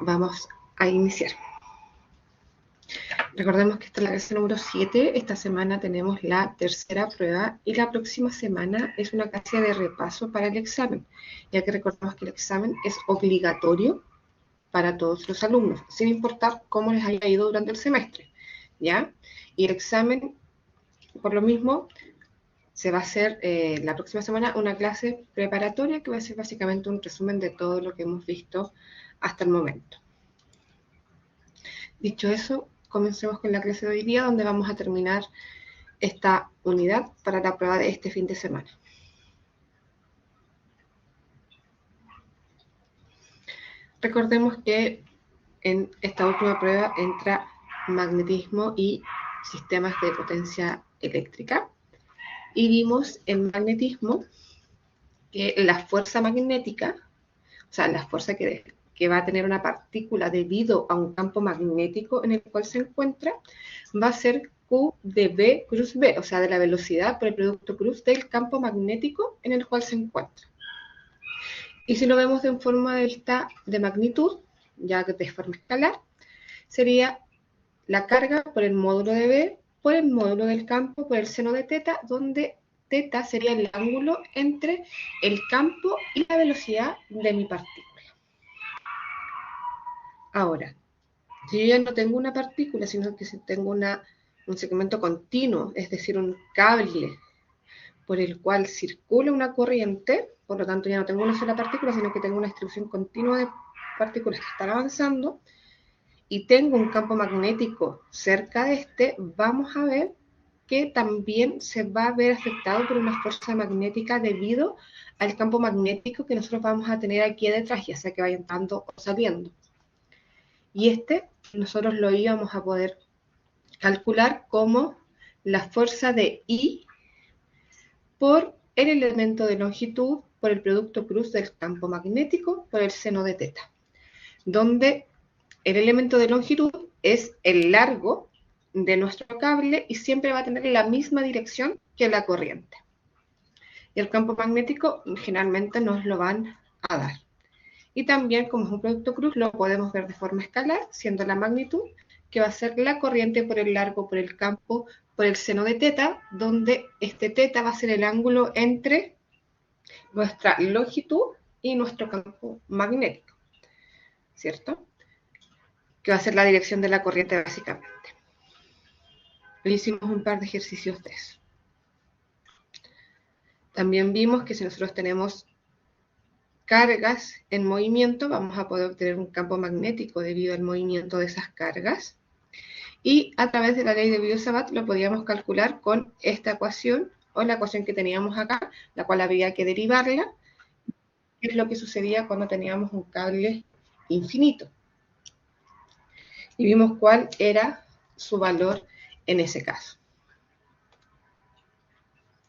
vamos a iniciar. Recordemos que esta es la clase número 7, esta semana tenemos la tercera prueba y la próxima semana es una clase de repaso para el examen, ya que recordemos que el examen es obligatorio para todos los alumnos, sin importar cómo les haya ido durante el semestre, ¿ya? Y el examen, por lo mismo, se va a hacer la próxima semana una clase preparatoria que va a ser básicamente un resumen de todo lo que hemos visto hasta el momento. Dicho eso, comencemos con la clase de hoy día, donde vamos a terminar esta unidad para la prueba de este fin de semana. Recordemos que en esta última prueba entra magnetismo y sistemas de potencia eléctrica. Y vimos en magnetismo que la fuerza magnética, o sea, la fuerza que va a tener una partícula debido a un campo magnético en el cual se encuentra, va a ser Q de B cruz B, o sea, de la velocidad por el producto cruz del campo magnético en el cual se encuentra. Y si lo vemos en forma delta de magnitud, ya que de forma escalar, sería la carga por el módulo de B, por el módulo del campo, por el seno de teta, donde teta sería el ángulo entre el campo y la velocidad de mi partícula. Ahora, si yo ya no tengo una partícula, sino que si tengo un segmento continuo, es decir, un cable por el cual circula una corriente, por lo tanto ya no tengo una sola partícula, sino que tengo una distribución continua de partículas que están avanzando, y tengo un campo magnético cerca de este, vamos a ver que también se va a ver afectado por una fuerza magnética debido al campo magnético que nosotros vamos a tener aquí detrás, ya sea que vaya entrando o saliendo. Y nosotros lo íbamos a poder calcular como la fuerza de I por el elemento de longitud, por el producto cruz del campo magnético, por el seno de teta, donde el elemento de longitud es el largo de nuestro cable y siempre va a tener la misma dirección que la corriente. Y el campo magnético generalmente nos lo van a dar. Y también, como es un producto cruz, lo podemos ver de forma escalar, siendo la magnitud, que va a ser la corriente por el largo, por el campo, por el seno de teta, donde este teta va a ser el ángulo entre nuestra longitud y nuestro campo magnético, ¿cierto? Que va a ser la dirección de la corriente básicamente. Le hicimos un par de ejercicios de eso. También vimos que si nosotros tenemos cargas en movimiento, vamos a poder obtener un campo magnético debido al movimiento de esas cargas. Y a través de la ley de Biot-Savart lo podíamos calcular con esta ecuación, o la ecuación que teníamos acá, la cual había que derivarla, que es lo que sucedía cuando teníamos un cable infinito. Y vimos cuál era su valor en ese caso.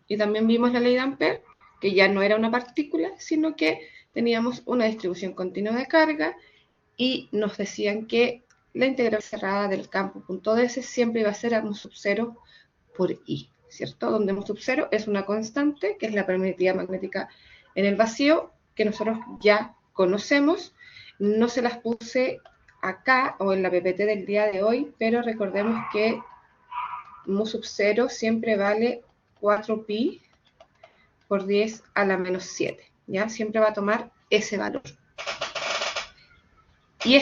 Y también vimos la ley de Ampère, que ya no era una partícula, sino que teníamos una distribución continua de carga y nos decían que la integral cerrada del campo punto ds siempre iba a ser mu sub 0 por I, ¿cierto? Donde mu sub 0 es una constante, que es la permitividad magnética en el vacío, que nosotros ya conocemos. No se las puse acá o en la PPT del día de hoy, pero recordemos que mu sub 0 siempre vale 4pi por 10 a la menos 7, ¿ya? Siempre va a tomar ese valor. Y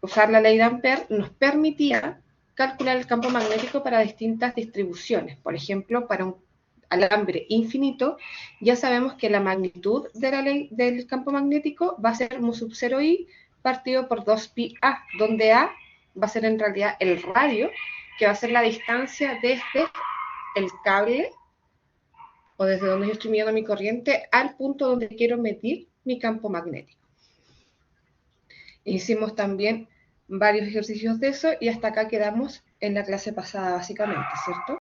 usar la ley de Ampère, nos permitía calcular el campo magnético para distintas distribuciones. Por ejemplo, para un alambre infinito, ya sabemos que la magnitud de la ley del campo magnético va a ser mu sub 0i partido por 2pi a, donde a va a ser en realidad el radio, que va a ser la distancia desde el cable o desde donde yo estoy midiendo mi corriente al punto donde quiero medir mi campo magnético. Hicimos también varios ejercicios de eso y hasta acá quedamos en la clase pasada básicamente, ¿cierto?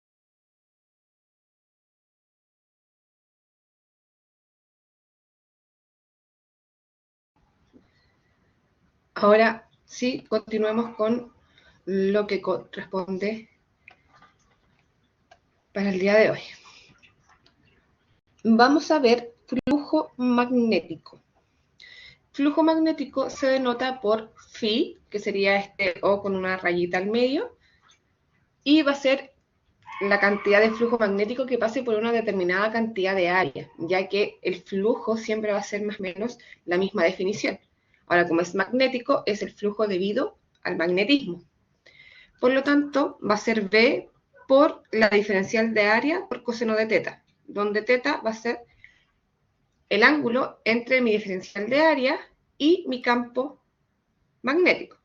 Ahora sí, continuemos con lo que corresponde para el día de hoy. Vamos a ver flujo magnético. flujo magnético se denota por phi, que sería este O con una rayita al medio, y va a ser la cantidad de flujo magnético que pase por una determinada cantidad de área, ya que el flujo siempre va a ser más o menos la misma definición. Ahora, como es magnético, es el flujo debido al magnetismo. Por lo tanto, va a ser B por la diferencial de área por coseno de teta, donde teta va a ser el ángulo entre mi diferencial de área y mi campo magnético.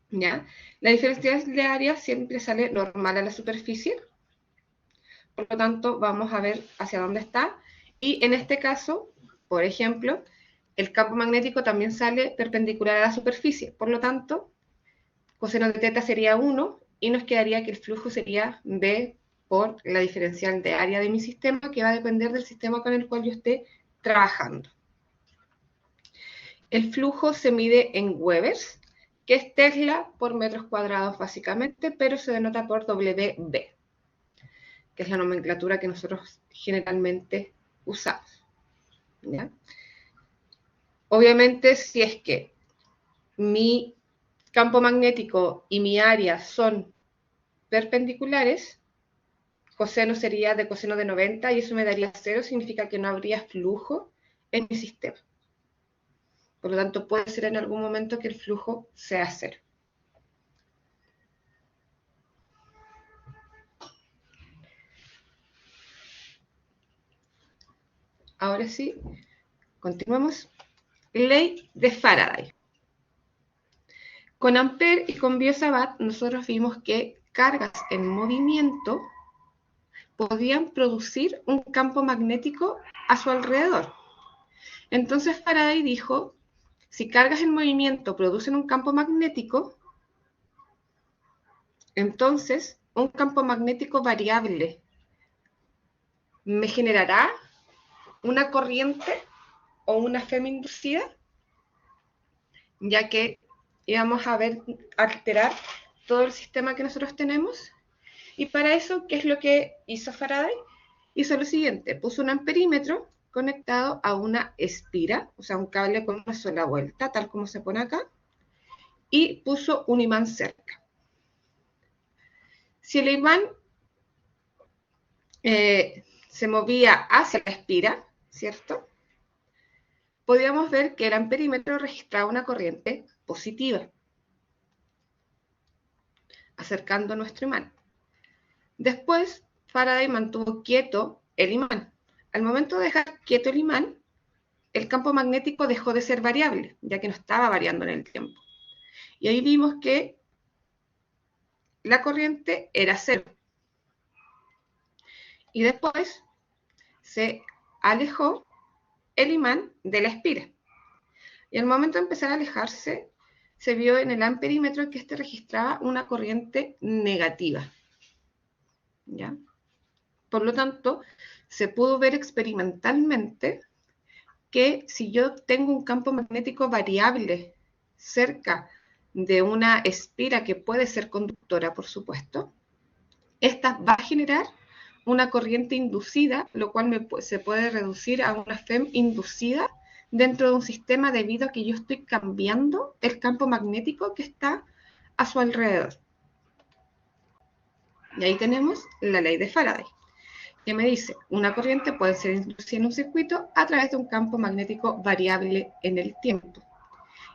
¿Ya? La diferencial de área siempre sale normal a la superficie, por lo tanto vamos a ver hacia dónde está, y en este caso, por ejemplo, el campo magnético también sale perpendicular a la superficie, por lo tanto, coseno de teta sería 1, y nos quedaría que el flujo sería B por la diferencial de área de mi sistema, que va a depender del sistema con el cual yo esté trabajando. El flujo se mide en Webers, que es Tesla por metros cuadrados básicamente, pero se denota por WB, que es la nomenclatura que nosotros generalmente usamos. ¿Ya? Obviamente, si es que mi campo magnético y mi área son perpendiculares, coseno sería de coseno de 90 y eso me daría 0, significa que no habría flujo en mi sistema. Por lo tanto, puede ser en algún momento que el flujo sea 0. Ahora sí, continuemos. Ley de Faraday. Con Ampère y con Biot-Savart nosotros vimos que cargas en movimiento podían producir un campo magnético a su alrededor. Entonces Faraday dijo, si cargas en movimiento producen un campo magnético, entonces un campo magnético variable me generará una corriente o una FEM inducida, ya que íbamos a ver alterar todo el sistema que nosotros tenemos. Y para eso, ¿qué es lo que hizo Faraday? Hizo lo siguiente, puso un amperímetro conectado a una espira, o sea, un cable con una sola vuelta, tal como se pone acá, y puso un imán cerca. Si el imán se movía hacia la espira, ¿cierto? Podíamos ver que el amperímetro registraba una corriente positiva, acercando nuestro imán. Después, Faraday mantuvo quieto el imán. Al momento de dejar quieto el imán, el campo magnético dejó de ser variable, ya que no estaba variando en el tiempo. Y ahí vimos que la corriente era 0. Y después se alejó el imán de la espira. Y al momento de empezar a alejarse, se vio en el amperímetro que este registraba una corriente negativa. ¿Ya? Por lo tanto, se pudo ver experimentalmente que si yo tengo un campo magnético variable cerca de una espira que puede ser conductora, por supuesto, esta va a generar una corriente inducida, lo cual se puede reducir a una FEM inducida dentro de un sistema debido a que yo estoy cambiando el campo magnético que está a su alrededor. Y ahí tenemos la ley de Faraday, que me dice, una corriente puede ser inducida en un circuito a través de un campo magnético variable en el tiempo.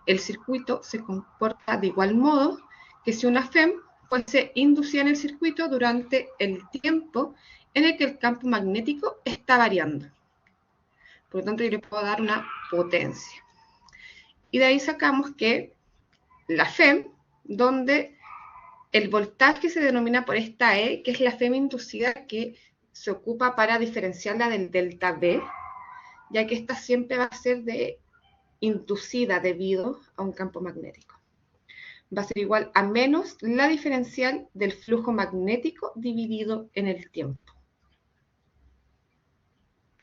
El circuito se comporta de igual modo que si una FEM fuese inducida en el circuito durante el tiempo en el que el campo magnético está variando. Por lo tanto, yo le puedo dar una potencia. Y de ahí sacamos que la FEM, donde el voltaje se denomina por esta E, que es la FEM inducida que se ocupa para diferenciarla del delta V, ya que esta siempre va a ser inducida debido a un campo magnético. Va a ser igual a menos la diferencial del flujo magnético dividido en el tiempo,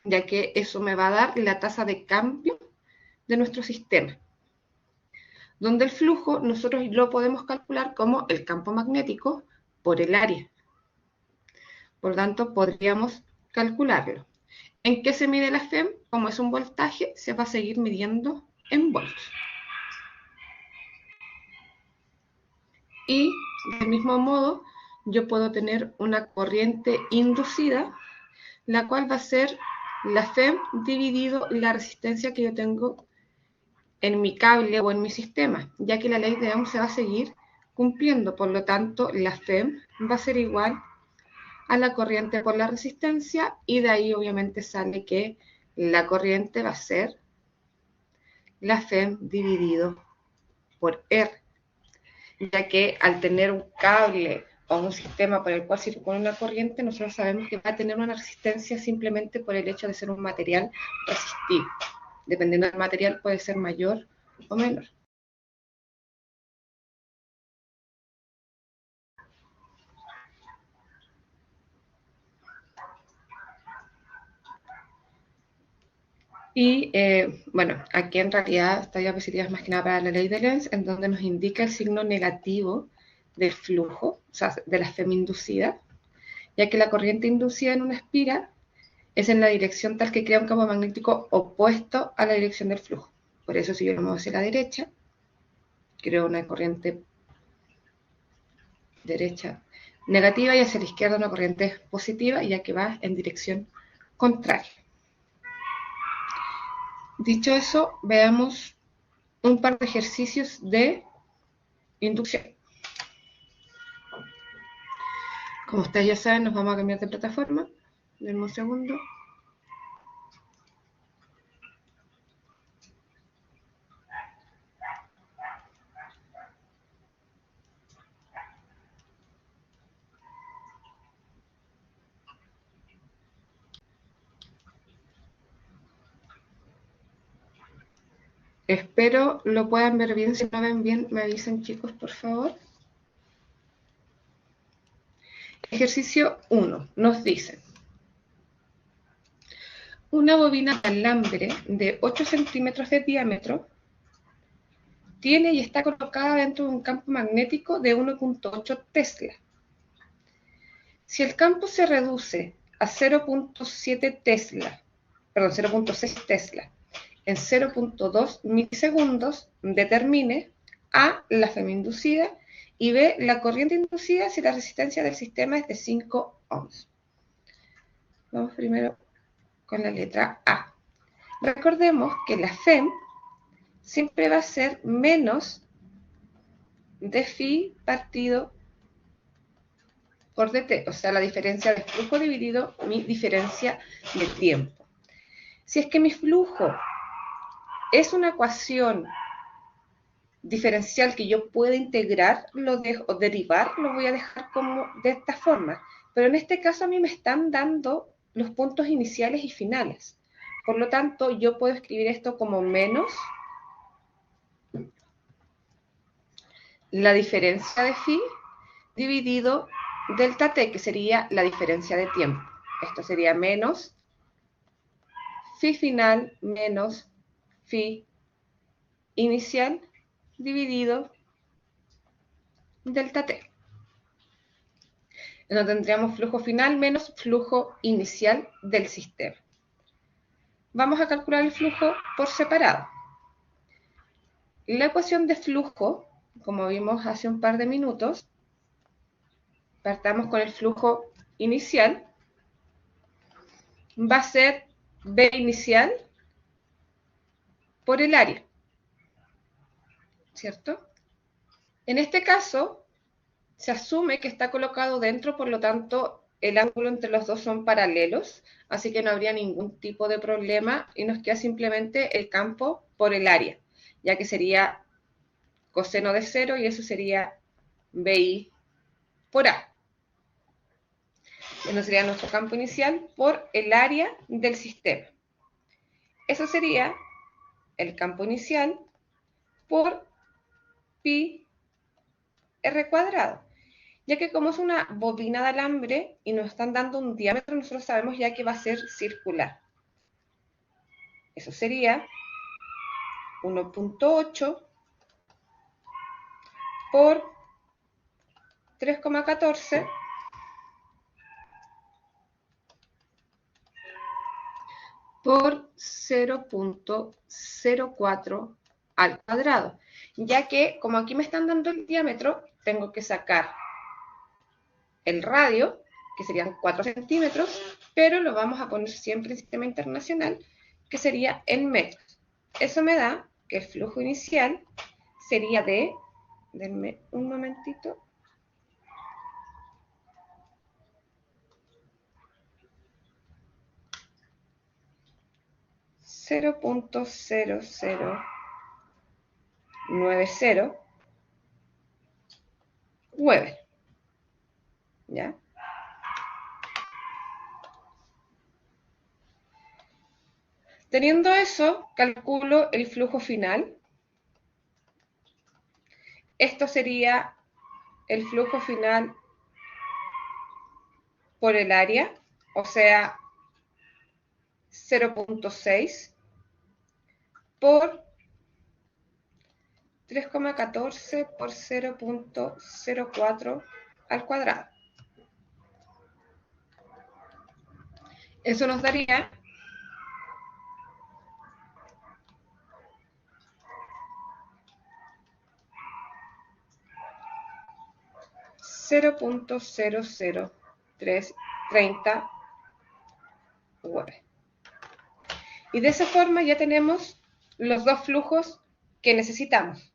ya que eso me va a dar la tasa de cambio de nuestro sistema, donde el flujo nosotros lo podemos calcular como el campo magnético por el área. Por lo tanto, podríamos calcularlo. ¿En qué se mide la FEM? Como es un voltaje, se va a seguir midiendo en voltios. Y del mismo modo, yo puedo tener una corriente inducida, la cual va a ser la FEM dividido la resistencia que yo tengo en mi cable o en mi sistema, ya que la ley de Ohm se va a seguir cumpliendo. Por lo tanto, la FEM va a ser igual a la corriente por la resistencia, y de ahí obviamente sale que la corriente va a ser la FEM dividido por R, ya que al tener un cable o un sistema por el cual circula una corriente, nosotros sabemos que va a tener una resistencia simplemente por el hecho de ser un material resistivo. Dependiendo del material puede ser mayor o menor. Y bueno, aquí en realidad esta diapositiva es más que nada para la ley de Lenz, en donde nos indica el signo negativo del flujo, o sea, de la FEM inducida, ya que la corriente inducida en una espira es en la dirección tal que crea un campo magnético opuesto a la dirección del flujo. Por eso si yo lo muevo hacia la derecha, creo una corriente derecha negativa, y hacia la izquierda una corriente positiva, ya que va en dirección contraria. Dicho eso, veamos un par de ejercicios de inducción. Como ustedes ya saben, nos vamos a cambiar de plataforma. Denme un segundo. Espero lo puedan ver bien. Si no ven bien, me avisen, chicos, por favor. Ejercicio 1. Nos dice: una bobina de alambre de 8 centímetros de diámetro tiene y está colocada dentro de un campo magnético de 1.8 Tesla. Si el campo se reduce a 0.7 Tesla, perdón, 0.6 Tesla en 0.2 milisegundos, determine A, la FEM inducida, y B, la corriente inducida si la resistencia del sistema es de 5 ohms. Vamos primero con la letra A. Recordemos que la FEM siempre va a ser menos de phi partido por dt, o sea, la diferencia de flujo dividido mi diferencia de tiempo. Si es que mi flujo es una ecuación diferencial que yo pueda integrar o derivar, lo voy a dejar como de esta forma. Pero en este caso a mí me están dando los puntos iniciales y finales. Por lo tanto, yo puedo escribir esto como menos la diferencia de phi dividido delta t, que sería la diferencia de tiempo. Esto sería menos phi final menos phi inicial dividido delta t. No tendríamos flujo final menos flujo inicial del sistema. Vamos a calcular el flujo por separado. La ecuación de flujo, como vimos hace un par de minutos, partamos con el flujo inicial, va a ser B inicial por el área, ¿cierto? En este caso, se asume que está colocado dentro, por lo tanto, el ángulo entre los dos son paralelos, así que no habría ningún tipo de problema y nos queda simplemente el campo por el área, ya que sería coseno de 0 y eso sería BI por A. Eso sería nuestro campo inicial por el área del sistema. Eso sería el campo inicial por pi r cuadrado. Ya que como es una bobina de alambre y nos están dando un diámetro, nosotros sabemos ya que va a ser circular. Eso sería 1.8 por 3,14 por 0.04 al cuadrado, ya que como aquí me están dando el diámetro, tengo que sacar el radio, que serían 4 centímetros, pero lo vamos a poner siempre en sistema internacional, que sería en metros. Eso me da que el flujo inicial sería denme un momentito, 0.0090 Weber, ¿ya? Teniendo eso, calculo el flujo final. Esto sería el flujo final por el área, o sea, 0.6 por 3,14 por 0.04 al cuadrado. Eso nos daría 0.00330 Weber. Y de esa forma ya tenemos los dos flujos que necesitamos.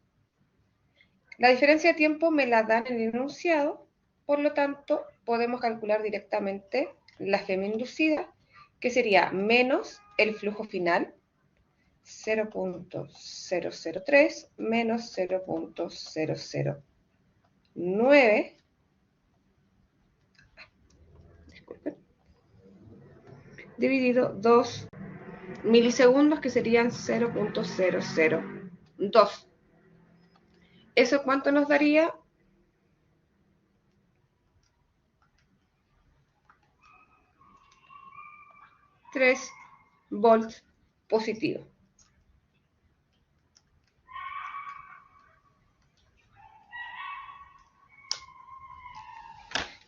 La diferencia de tiempo me la dan en el enunciado, por lo tanto podemos calcular directamente la FEM inducida, que sería menos el flujo final, 0.003 menos 0.009, disculpen, dividido 2 milisegundos, que serían 0.002. ¿Eso cuánto nos daría? 3 volts positivo.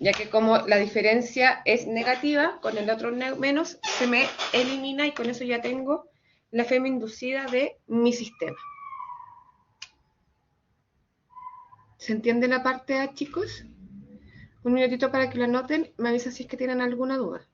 Ya que como la diferencia es negativa, con el otro menos se me elimina y con eso ya tengo la FEM inducida de mi sistema. ¿Se entiende la parte A, chicos? Un minutito para que lo anoten, me avisan si es que tienen alguna duda.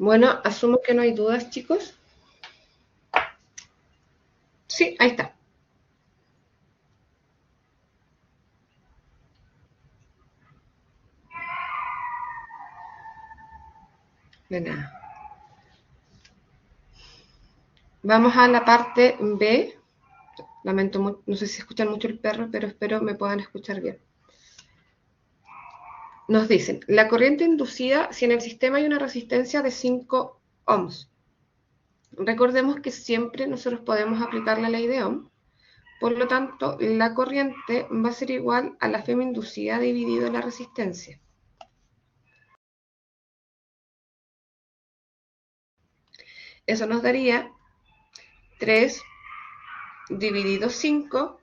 Bueno, asumo que no hay dudas, chicos. Sí, ahí está. De nada. Vamos a la parte B. Lamento, no sé si escuchan mucho el perro, pero espero me puedan escuchar bien. Nos dicen, la corriente inducida si en el sistema hay una resistencia de 5 ohms. Recordemos que siempre nosotros podemos aplicar la ley de Ohm, por lo tanto, la corriente va a ser igual a la FEM inducida dividido la resistencia. Eso nos daría 3 dividido 5,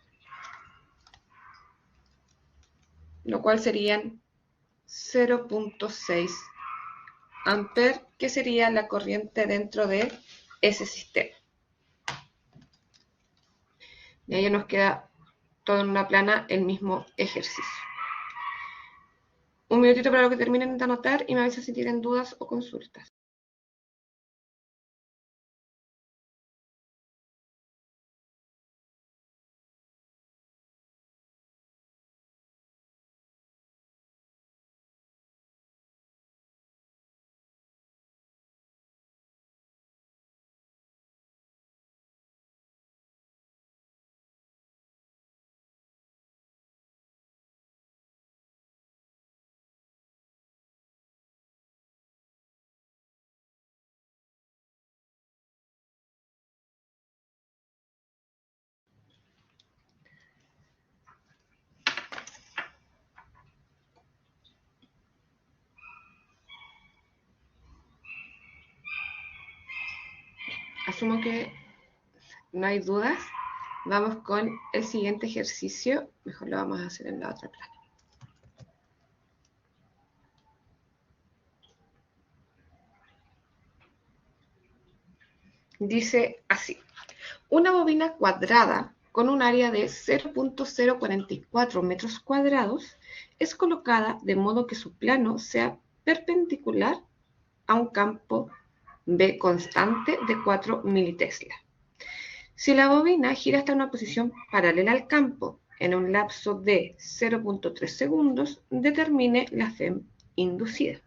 lo cual serían 0.6 amperes, que sería la corriente dentro de ese sistema. Y ahí nos queda todo en una plana el mismo ejercicio. Un minutito para lo que terminen de anotar y me avisan si tienen dudas o consultas. asumo que no hay dudas. Vamos con el siguiente ejercicio. Mejor lo vamos a hacer en la otra plana. Dice así: una bobina cuadrada con un área de 0.044 metros cuadrados es colocada de modo que su plano sea perpendicular a un campo B constante de 4 militesla. Si la bobina gira hasta una posición paralela al campo en un lapso de 0.3 segundos, determine la FEM inducida.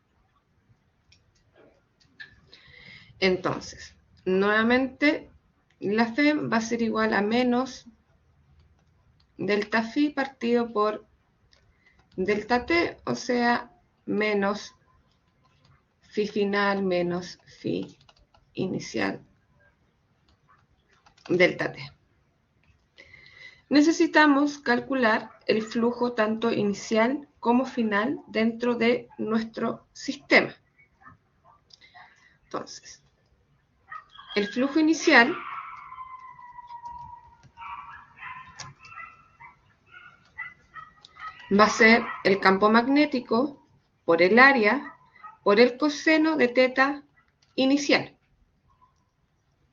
Entonces, nuevamente, la FEM va a ser igual a menos delta phi partido por delta t, o sea, menos phi final menos phi inicial delta t. Necesitamos calcular el flujo tanto inicial como final dentro de nuestro sistema. Entonces, el flujo inicial va a ser el campo magnético por el área por el coseno de teta inicial.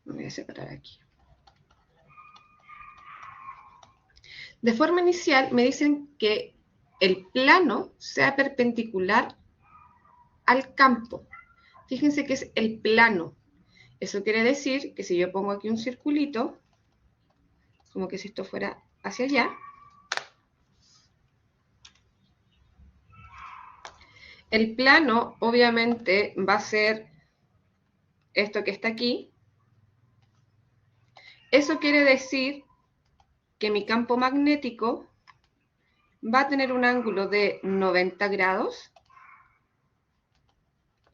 Me voy a separar aquí. De forma inicial me dicen que el plano sea perpendicular al campo. Fíjense que es el plano. Eso quiere decir que si yo pongo aquí un circulito, como que si esto fuera hacia allá, el plano obviamente va a ser esto que está aquí. Eso quiere decir que mi campo magnético va a tener un ángulo de 90 grados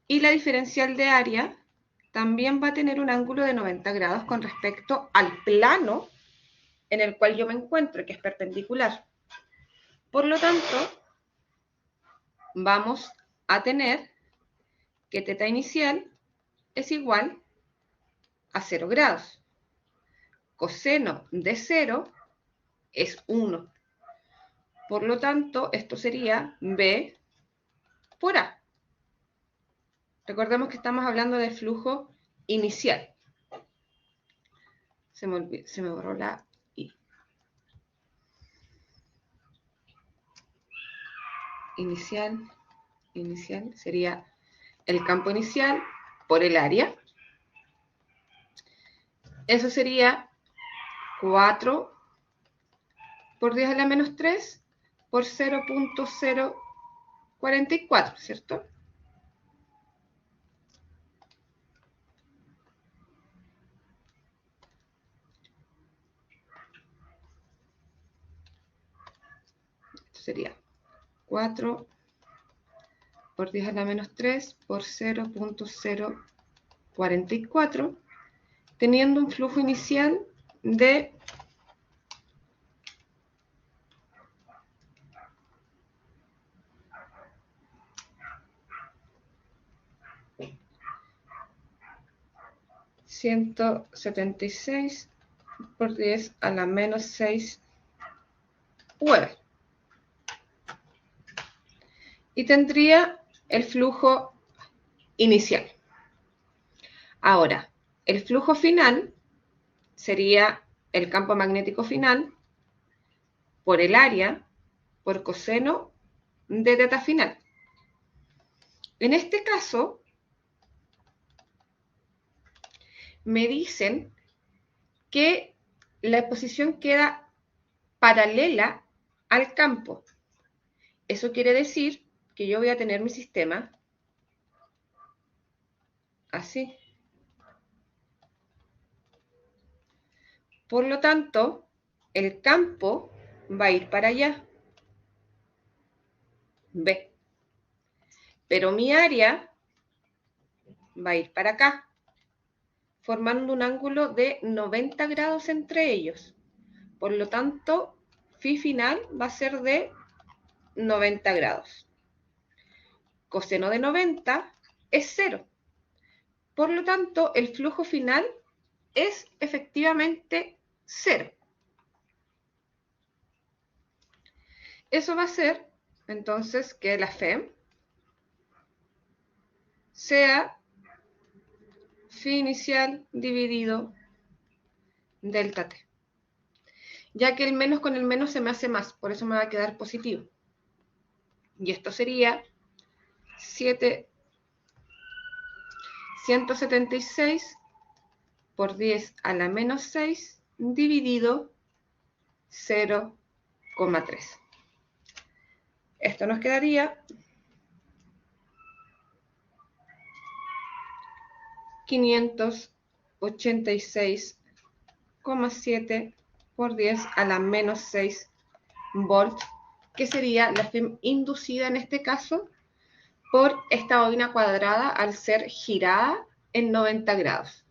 y la diferencial de área también va a tener un ángulo de 90 grados con respecto al plano en el cual yo me encuentro, que es perpendicular. Por lo tanto, vamos a tener que teta inicial es igual a 0 grados. Coseno de 0 es 1. Por lo tanto, esto sería B por A. Recordemos que estamos hablando de flujo inicial. Se me borró la I. Inicial sería el campo inicial por el área. Eso sería 4 por 10 a la menos 3 por 0.044, ¿cierto? Esto sería 4 por 10 a la menos 3 por 0.044, teniendo un flujo inicial de 176 por 10 a la menos 6 UV. Y tendría el flujo inicial. Ahora, el flujo final sería el campo magnético final por el área por coseno de teta final. En este caso, me dicen que la exposición queda paralela al campo. Eso quiere decir que yo voy a tener mi sistema así. Por lo tanto, el campo va a ir para allá, B. Pero mi área va a ir para acá, formando un ángulo de 90 grados entre ellos. Por lo tanto, phi final va a ser de 90 grados. Coseno de 90 es 0. Por lo tanto, el flujo final es efectivamente 0. Eso va a hacer, entonces, que la FEM sea phi inicial dividido delta t. Ya que el menos con el menos se me hace más, por eso me va a quedar positivo. Y esto sería 176 por 10 a la menos 6 dividido 0,3. Esto nos quedaría 586,7 por 10 a la menos 6 volt, que sería la FEM inducida en este caso por esta bobina cuadrada al ser girada en 90 grados.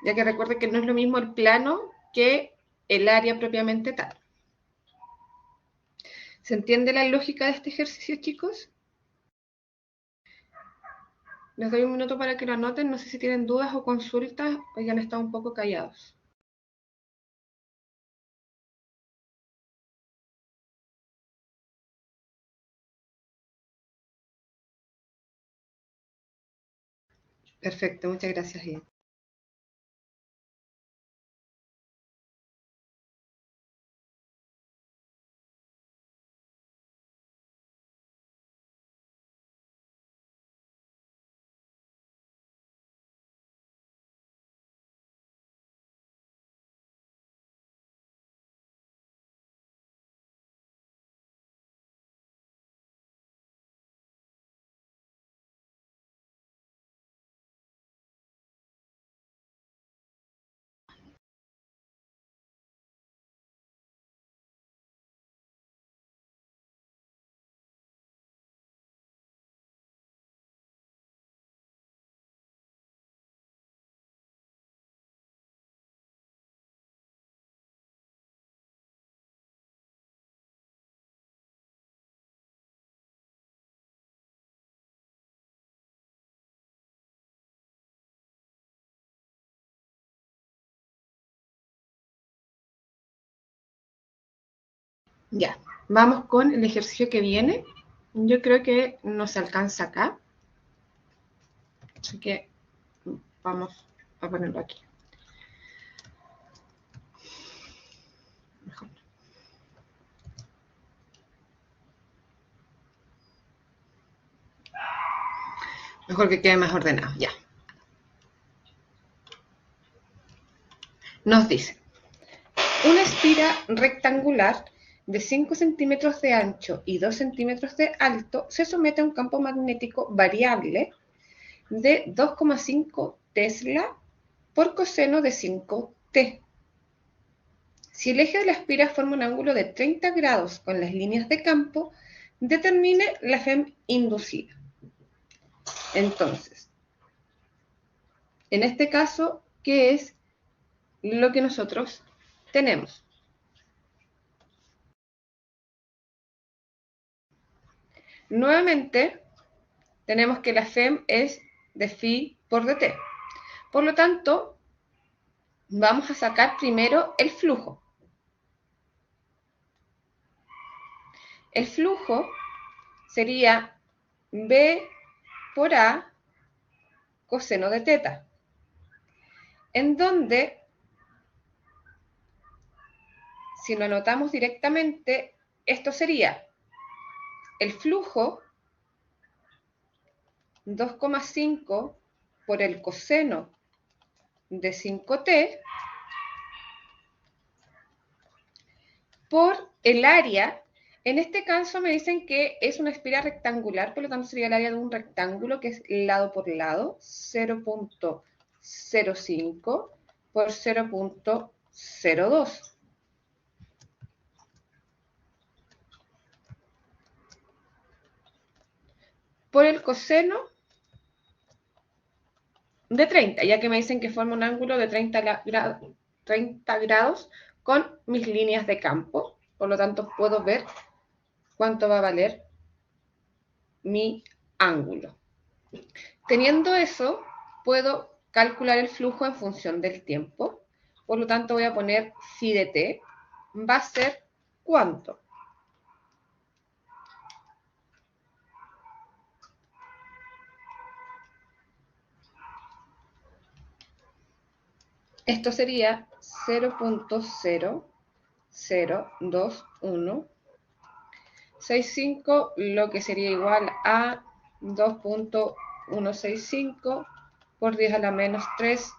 Ya que recuerden que no es lo mismo el plano que el área propiamente tal. ¿Se entiende la lógica de este ejercicio, chicos? Les doy un minuto para que lo anoten, no sé si tienen dudas o consultas, o ya han estado un poco callados. Perfecto, muchas gracias, Ian. Ya, vamos con el ejercicio que viene. Yo creo que nos alcanza acá. Así que vamos a ponerlo aquí. Mejor. Mejor que quede más ordenado, ya. Nos dice, una espira rectangular de 5 centímetros de ancho y 2 centímetros de alto se somete a un campo magnético variable de 2,5 Tesla por coseno de 5T. Si el eje de la espira forma un ángulo de 30 grados con las líneas de campo, determine la FEM inducida. Entonces, en este caso, ¿qué es lo que nosotros tenemos? Nuevamente, tenemos que la FEM es de phi por dt. Por lo tanto, vamos a sacar primero el flujo. El flujo sería B por A coseno de teta, en donde, si lo anotamos directamente, esto sería el flujo 2,5 por el coseno de 5t por el área. En este caso me dicen que es una espira rectangular, por lo tanto sería el área de un rectángulo, que es lado por lado, 0,05 por 0,02. Por el coseno de 30, ya que me dicen que forma un ángulo de 30 grados con mis líneas de campo. Por lo tanto, puedo ver cuánto va a valer mi ángulo. Teniendo eso, puedo calcular el flujo en función del tiempo. Por lo tanto, voy a poner phi de t va a ser ¿cuánto? Esto sería 0.0002165, lo que sería igual a 2.165 por 10 a la menos 3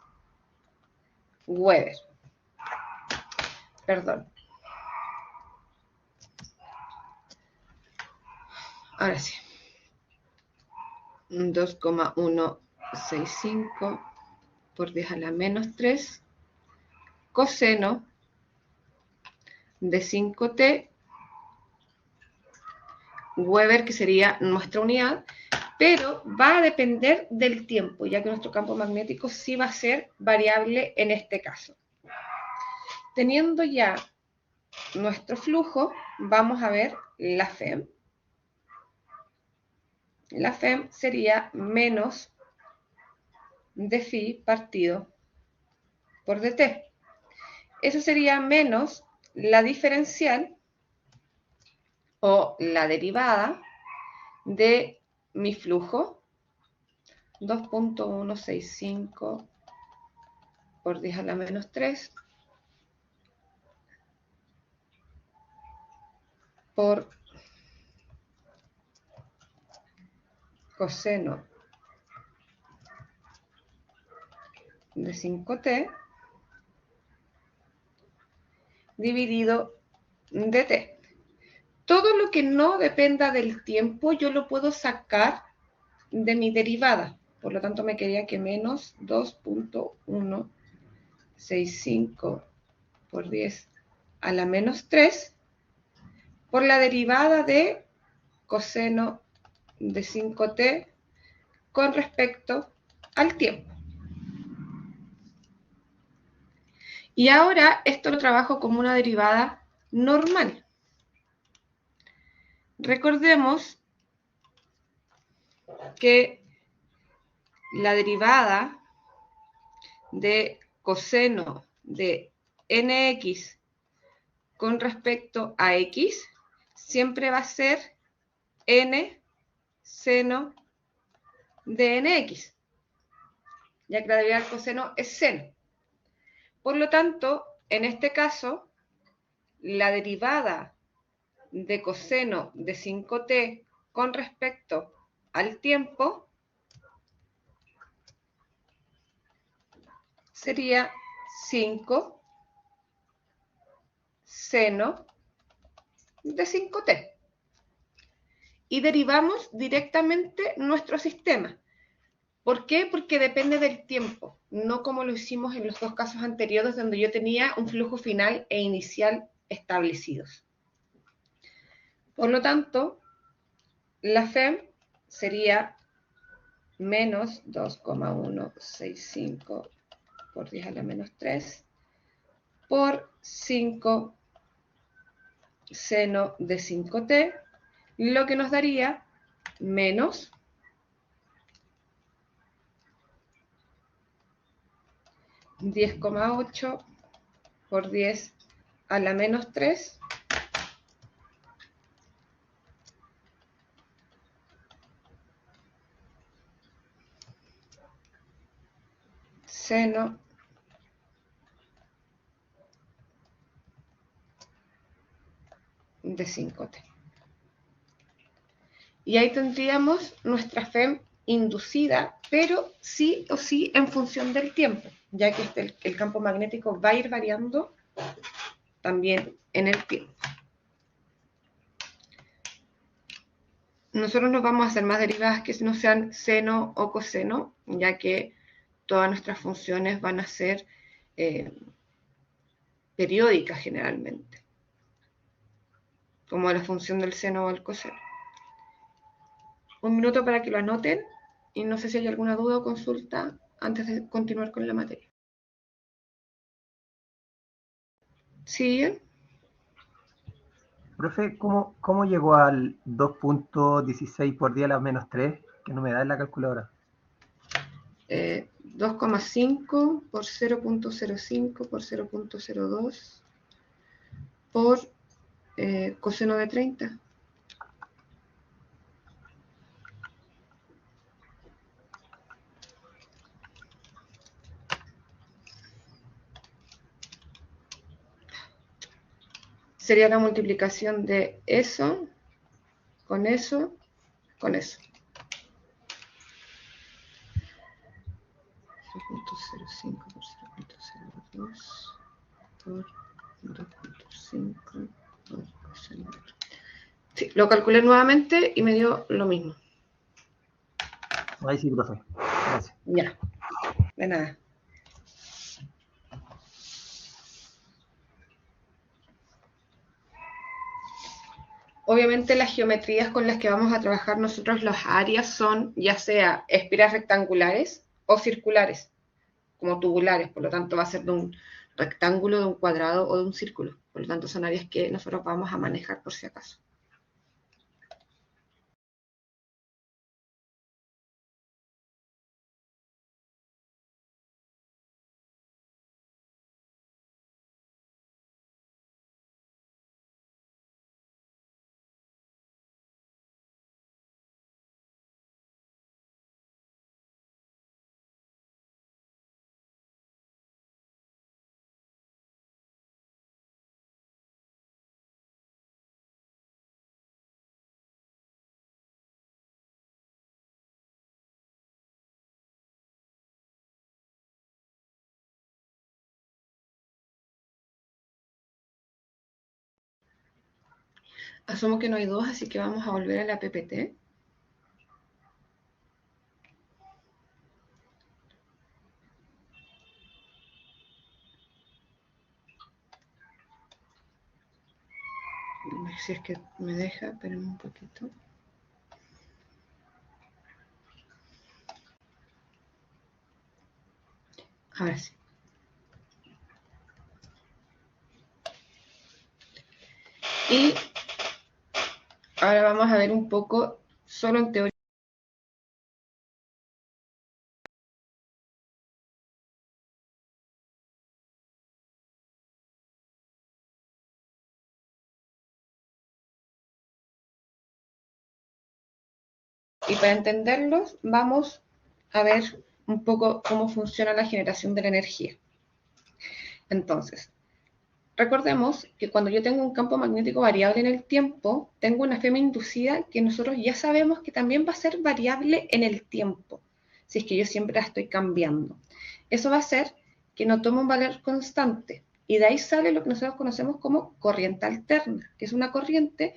Weber. Perdón. Ahora sí. 2.165 por 10 a la menos 3 coseno de 5t Weber, que sería nuestra unidad, pero va a depender del tiempo, ya que nuestro campo magnético sí va a ser variable en este caso. Teniendo ya nuestro flujo, vamos a ver la FEM. La FEM sería menos de phi partido por dt. Eso sería menos la diferencial o la derivada de mi flujo, 2.165 por 10 a la menos 3 por coseno de 5t dividido dt. Todo lo que no dependa del tiempo yo lo puedo sacar de mi derivada. Por lo tanto, me quedaría que menos 2.165 por 10 a la menos 3 por la derivada de coseno de 5t con respecto al tiempo. Y ahora esto lo trabajo como una derivada normal. Recordemos que la derivada de coseno de nx con respecto a x siempre va a ser n seno de nx, ya que la derivada del coseno es seno. Por lo tanto, en este caso, la derivada de coseno de 5t con respecto al tiempo sería 5 seno de 5t. Y derivamos directamente nuestro sistema. ¿Por qué? Porque depende del tiempo, no como lo hicimos en los dos casos anteriores donde yo tenía un flujo final e inicial establecidos. Por lo tanto, la FEM sería menos 2.165 por 10 a la menos 3 por 5 seno de 5t, lo que nos daría menos 10,8 por 10 a la menos 3 seno de 5t. Y ahí tendríamos nuestra FEM inducida, pero sí o sí en función del tiempo, ya que el campo magnético va a ir variando también en el tiempo. Nosotros no vamos a hacer más derivadas que no sean seno o coseno, ya que todas nuestras funciones van a ser periódicas generalmente, como la función del seno o el coseno. Un minuto para que lo anoten y no sé si hay alguna duda o consulta antes de continuar con la materia. ¿Siguen? Profe, ¿cómo llegó al 2.16 por 10 a la menos 3? Que no me da en la calculadora. 2,5 por 0,05 por 0,02 por coseno de 30. Sería la multiplicación de eso, con eso, con eso. 0,05 por 0,02 por 2,5 por coseno de 30. Sí, lo calculé nuevamente y me dio lo mismo. Ahí sí, profe. Gracias. Ya, de nada. Obviamente las geometrías con las que vamos a trabajar nosotros las áreas son ya sea espiras rectangulares o circulares, como tubulares, por lo tanto va a ser de un rectángulo, de un cuadrado o de un círculo. Por lo tanto son áreas que nosotros vamos a manejar por si acaso. Asumo que no hay dudas, así que vamos a volver a la PPT. Si es que me deja, espérenme un poquito. Ahora sí. Y ahora vamos a ver un poco, solo en teoría. Y para entenderlos, vamos a ver un poco cómo funciona la generación de la energía. Entonces, recordemos que cuando yo tengo un campo magnético variable en el tiempo, tengo una FEM inducida que nosotros ya sabemos que también va a ser variable en el tiempo, si es que yo siempre la estoy cambiando. Eso va a hacer que no tome un valor constante, y de ahí sale lo que nosotros conocemos como corriente alterna, que es una corriente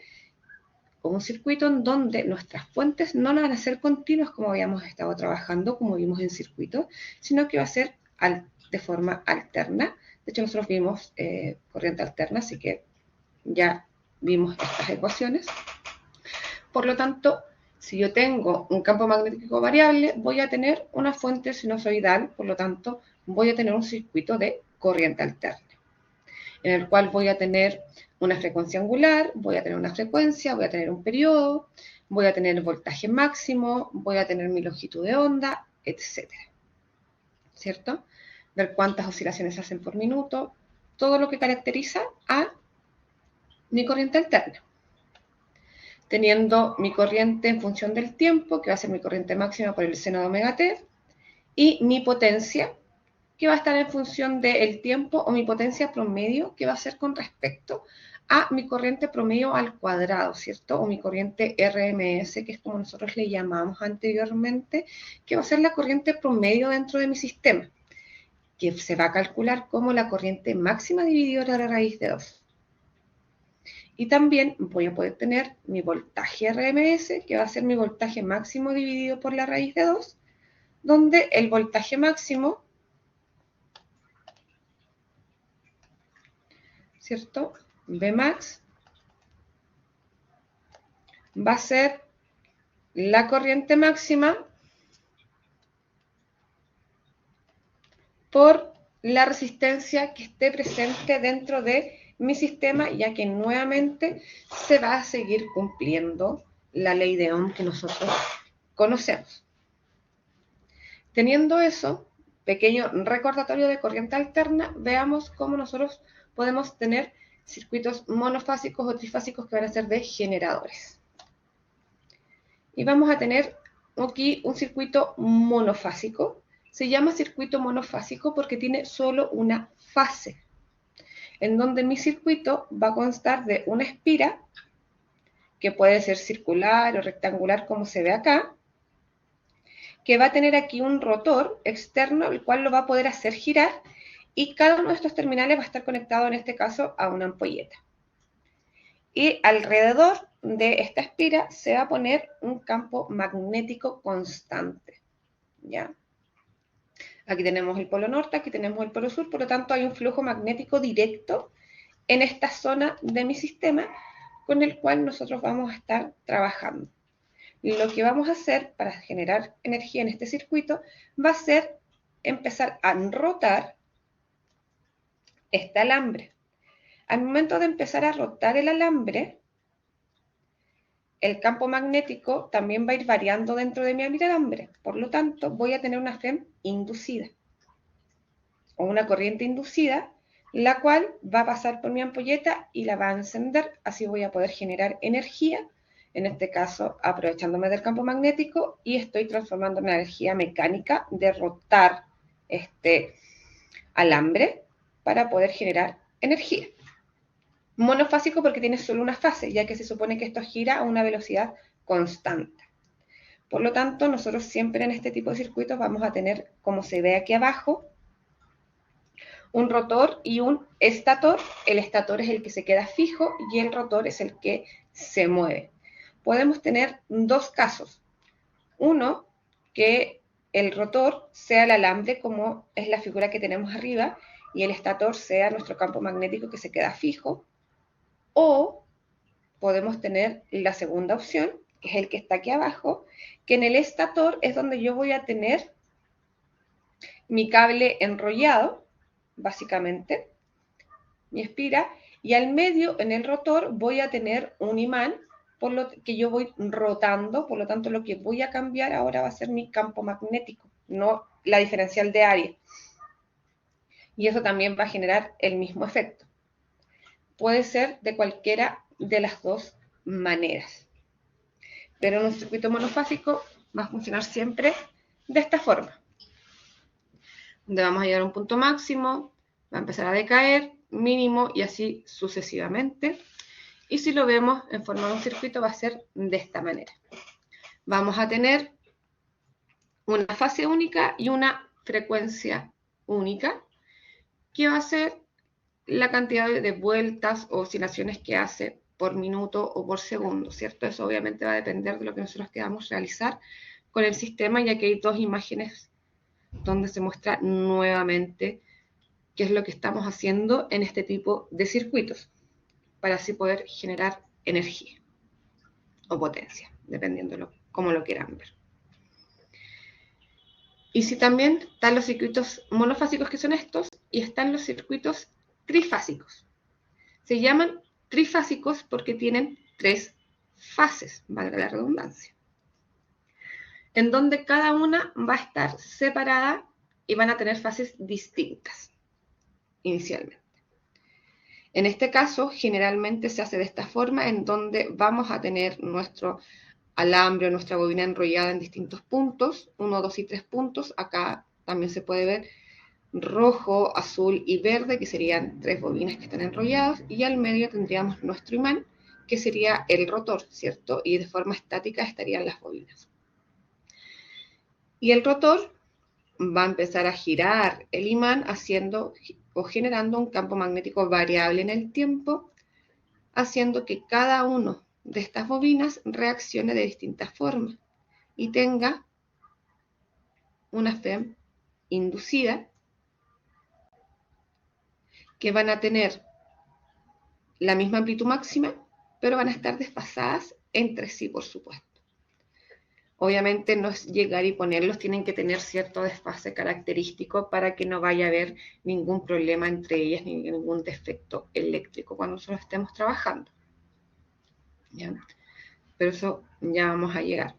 o un circuito en donde nuestras fuentes no van a ser continuas como habíamos estado trabajando, como vimos en circuitos, sino que va a ser de forma alterna. De hecho, nosotros vimos corriente alterna, así que ya vimos estas ecuaciones. Por lo tanto, si yo tengo un campo magnético variable, voy a tener una fuente sinusoidal, por lo tanto, voy a tener un circuito de corriente alterna, en el cual voy a tener una frecuencia angular, voy a tener una frecuencia, voy a tener un periodo, voy a tener el voltaje máximo, voy a tener mi longitud de onda, etc. ¿Cierto? Ver cuántas oscilaciones se hacen por minuto, todo lo que caracteriza a mi corriente alterna. Teniendo mi corriente en función del tiempo, que va a ser mi corriente máxima por el seno de omega t, y mi potencia, que va a estar en función del tiempo, o mi potencia promedio, que va a ser con respecto a mi corriente promedio al cuadrado, ¿cierto? O mi corriente RMS, que es como nosotros le llamamos anteriormente, que va a ser la corriente promedio dentro de mi sistema, que se va a calcular como la corriente máxima dividido por la raíz de 2. Y también voy a poder tener mi voltaje RMS, que va a ser mi voltaje máximo dividido por la raíz de 2, donde el voltaje máximo, ¿cierto? Vmax va a ser la corriente máxima por la resistencia que esté presente dentro de mi sistema, ya que nuevamente se va a seguir cumpliendo la ley de Ohm que nosotros conocemos. Teniendo eso, pequeño recordatorio de corriente alterna, veamos cómo nosotros podemos tener circuitos monofásicos o trifásicos que van a ser de generadores. Y vamos a tener aquí un circuito monofásico. Se llama circuito monofásico porque tiene solo una fase, en donde mi circuito va a constar de una espira, que puede ser circular o rectangular como se ve acá, que va a tener aquí un rotor externo, el cual lo va a poder hacer girar, y cada uno de estos terminales va a estar conectado en este caso a una ampolleta. Y alrededor de esta espira se va a poner un campo magnético constante, ¿ya? Aquí tenemos el polo norte, aquí tenemos el polo sur, por lo tanto hay un flujo magnético directo en esta zona de mi sistema con el cual nosotros vamos a estar trabajando. Lo que vamos a hacer para generar energía en este circuito va a ser empezar a rotar este alambre. Al momento de empezar a rotar el alambre, el campo magnético también va a ir variando dentro de mi alambre. Por lo tanto, voy a tener una FEM inducida o una corriente inducida, la cual va a pasar por mi ampolleta y la va a encender. Así voy a poder generar energía, en este caso aprovechándome del campo magnético, y estoy transformando en energía mecánica de rotar este alambre para poder generar energía. Monofásico porque tiene solo una fase, ya que se supone que esto gira a una velocidad constante. Por lo tanto, nosotros siempre en este tipo de circuitos vamos a tener, como se ve aquí abajo, un rotor y un estator. El estator es el que se queda fijo y el rotor es el que se mueve. Podemos tener dos casos. Uno, que el rotor sea el alambre, como es la figura que tenemos arriba, y el estator sea nuestro campo magnético que se queda fijo. O podemos tener la segunda opción, que es el que está aquí abajo, que en el estator es donde yo voy a tener mi cable enrollado, básicamente, mi espira, y al medio, en el rotor, voy a tener un imán, por lo que yo voy rotando, por lo tanto lo que voy a cambiar ahora va a ser mi campo magnético, no la diferencial de área. Y eso también va a generar el mismo efecto. Puede ser de cualquiera de las dos maneras. Pero en un circuito monofásico va a funcionar siempre de esta forma. Donde vamos a llegar a un punto máximo, va a empezar a decaer, mínimo y así sucesivamente. Y si lo vemos en forma de un circuito va a ser de esta manera. Vamos a tener una fase única y una frecuencia única, que va a ser la cantidad de vueltas o oscilaciones que hace por minuto o por segundo, ¿cierto? Eso obviamente va a depender de lo que nosotros queramos realizar con el sistema, ya que hay dos imágenes donde se muestra nuevamente qué es lo que estamos haciendo en este tipo de circuitos, para así poder generar energía o potencia, dependiendo de cómo lo quieran ver. Y si también están los circuitos monofásicos, que son estos, y están los circuitos trifásicos. Se llaman trifásicos porque tienen tres fases, valga la redundancia, en donde cada una va a estar separada y van a tener fases distintas inicialmente. En este caso, generalmente se hace de esta forma, en donde vamos a tener nuestro alambre o nuestra bobina enrollada en distintos puntos, 1, 2 y 3 puntos. Acá también se puede ver rojo, azul y verde, que serían 3 bobinas que están enrolladas, y al medio tendríamos nuestro imán, que sería el rotor, ¿cierto? Y de forma estática estarían las bobinas. Y el rotor va a empezar a girar el imán haciendo o generando un campo magnético variable en el tiempo, haciendo que cada uno de estas bobinas reaccione de distintas formas y tenga una FEM inducida, que van a tener la misma amplitud máxima, pero van a estar desfasadas entre sí, por supuesto. Obviamente no es llegar y ponerlos, tienen que tener cierto desfase característico para que no vaya a haber ningún problema entre ellas ni ningún defecto eléctrico cuando nosotros estemos trabajando. ¿Ya? Pero eso ya vamos a llegar.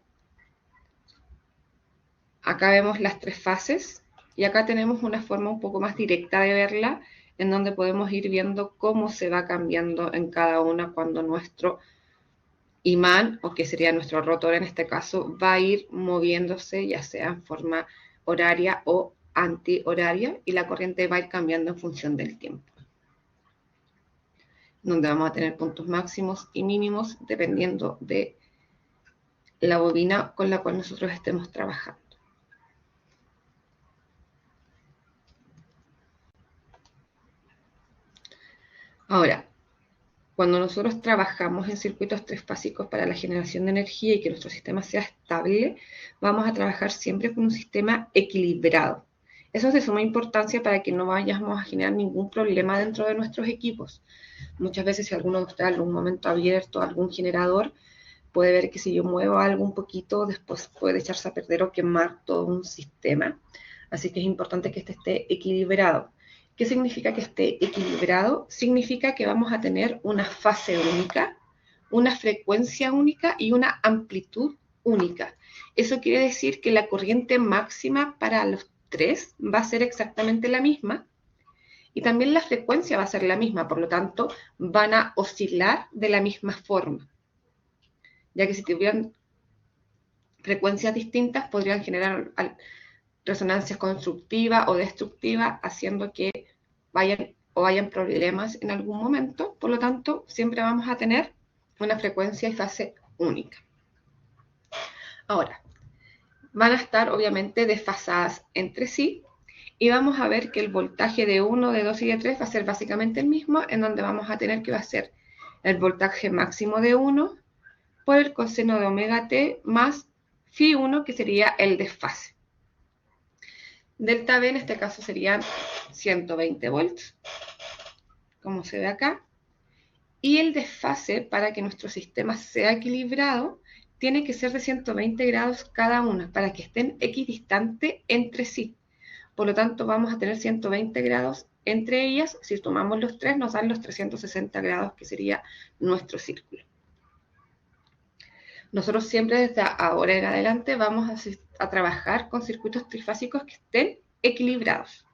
Acá vemos las tres fases, Y acá tenemos una forma un poco más directa de verla, en donde podemos ir viendo cómo se va cambiando en cada una cuando nuestro imán, o que sería nuestro rotor en este caso, va a ir moviéndose, ya sea en forma horaria o antihoraria, y la corriente va a ir cambiando en función del tiempo, donde vamos a tener puntos máximos y mínimos dependiendo de la bobina con la cual nosotros estemos trabajando. Ahora, cuando nosotros trabajamos en circuitos trifásicos para la generación de energía y que nuestro sistema sea estable, vamos a trabajar siempre con un sistema equilibrado. Eso es de suma importancia para que no vayamos a generar ningún problema dentro de nuestros equipos. Muchas veces si alguno de ustedes en algún momento ha abierto algún generador, puede ver que si yo muevo algo un poquito, después puede echarse a perder o quemar todo un sistema. Así que es importante que este esté equilibrado. ¿Qué significa que esté equilibrado? Significa que vamos a tener una fase única, una frecuencia única y una amplitud única. Eso quiere decir que la corriente máxima para los tres va a ser exactamente la misma y también la frecuencia va a ser la misma, por lo tanto van a oscilar de la misma forma, ya que si tuvieran frecuencias distintas podrían generar resonancias constructivas o destructivas, haciendo que hayan problemas en algún momento. Por lo tanto, siempre vamos a tener una frecuencia y fase única. Ahora, van a estar obviamente desfasadas entre sí y vamos a ver que el voltaje de 1, de 2 y de 3 va a ser básicamente el mismo, en donde vamos a tener que va a ser el voltaje máximo de 1 por el coseno de omega t más phi 1, que sería el desfase. Delta V en este caso serían 120 volts, como se ve acá. Y el desfase, para que nuestro sistema sea equilibrado, tiene que ser de 120 grados cada una, para que estén equidistantes entre sí. Por lo tanto, vamos a tener 120 grados entre ellas. Si tomamos los tres, nos dan los 360 grados, que sería nuestro círculo. Nosotros siempre desde ahora en adelante vamos a trabajar con circuitos trifásicos que estén equilibrados.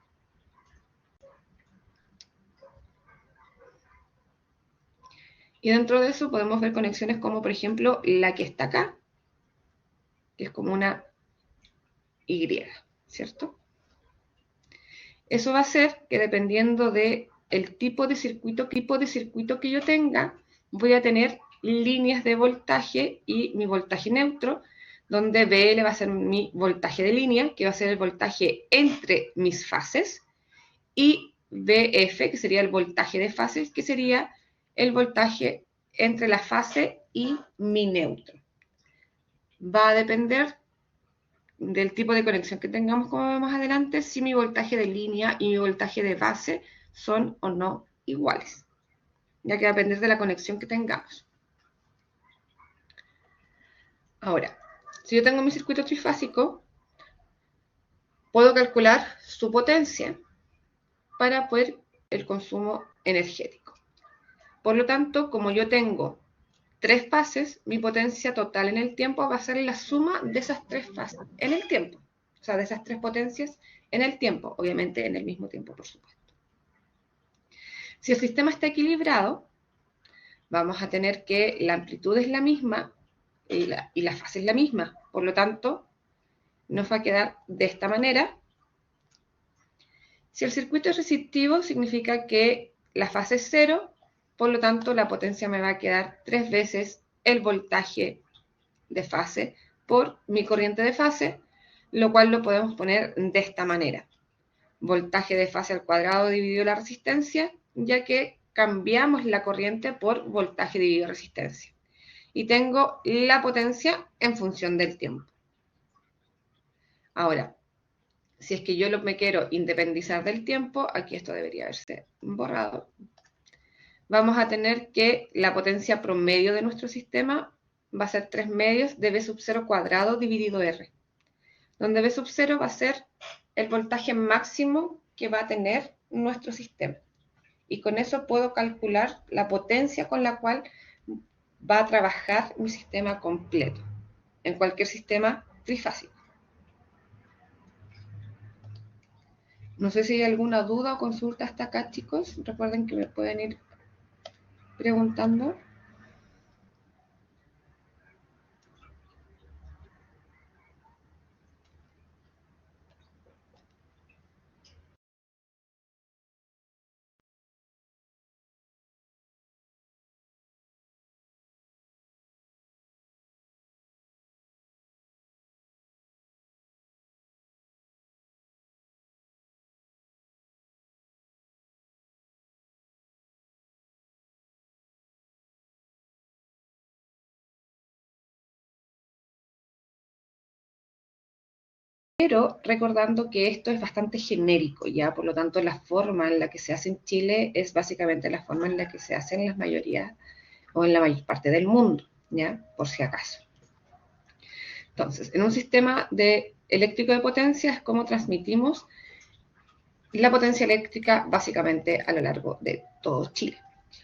Y dentro de eso podemos ver conexiones como, por ejemplo, la que está acá, que es como una Y, ¿cierto? Eso va a hacer que dependiendo del tipo de circuito que yo tenga, voy a tener líneas de voltaje y mi voltaje neutro, donde BL va a ser mi voltaje de línea, que va a ser el voltaje entre mis fases, y BF, que sería el voltaje de fases, que sería el voltaje entre la fase y mi neutro. Va a depender del tipo de conexión que tengamos, como vemos adelante, si mi voltaje de línea y mi voltaje de base son o no iguales, ya que va a depender de la conexión que tengamos. Ahora, si yo tengo mi circuito trifásico, puedo calcular su potencia para poder el consumo energético. Por lo tanto, como yo tengo tres fases, mi potencia total en el tiempo va a ser la suma de esas tres fases en el tiempo. O sea, de esas tres potencias en el tiempo, obviamente en el mismo tiempo, por supuesto. Si el sistema está equilibrado, vamos a tener que la amplitud es la misma y la fase es la misma. Por lo tanto, nos va a quedar de esta manera. Si el circuito es resistivo, significa que la fase es 0, por lo tanto, la potencia me va a quedar 3 veces el voltaje de fase por mi corriente de fase, lo cual lo podemos poner de esta manera. Voltaje de fase al cuadrado dividido la resistencia, ya que cambiamos la corriente por voltaje dividido resistencia. Y tengo la potencia en función del tiempo. Ahora, si es que yo me quiero independizar del tiempo, aquí esto debería haberse borrado, vamos a tener que la potencia promedio de nuestro sistema va a ser 3 medios de V sub 0 cuadrado dividido R, donde V sub 0 va a ser el voltaje máximo que va a tener nuestro sistema. Y con eso puedo calcular la potencia con la cual va a trabajar mi sistema completo, en cualquier sistema trifásico. No sé si hay alguna duda o consulta hasta acá, chicos. Recuerden que me pueden ir preguntando. Pero recordando que esto es bastante genérico, ¿ya? Por lo tanto, la forma en la que se hace en Chile es básicamente la forma en la que se hace en las mayorías o en la mayor parte del mundo, ¿ya? Por si acaso. Entonces, en un sistema eléctrico de potencia es como transmitimos la potencia eléctrica básicamente a lo largo de todo Chile.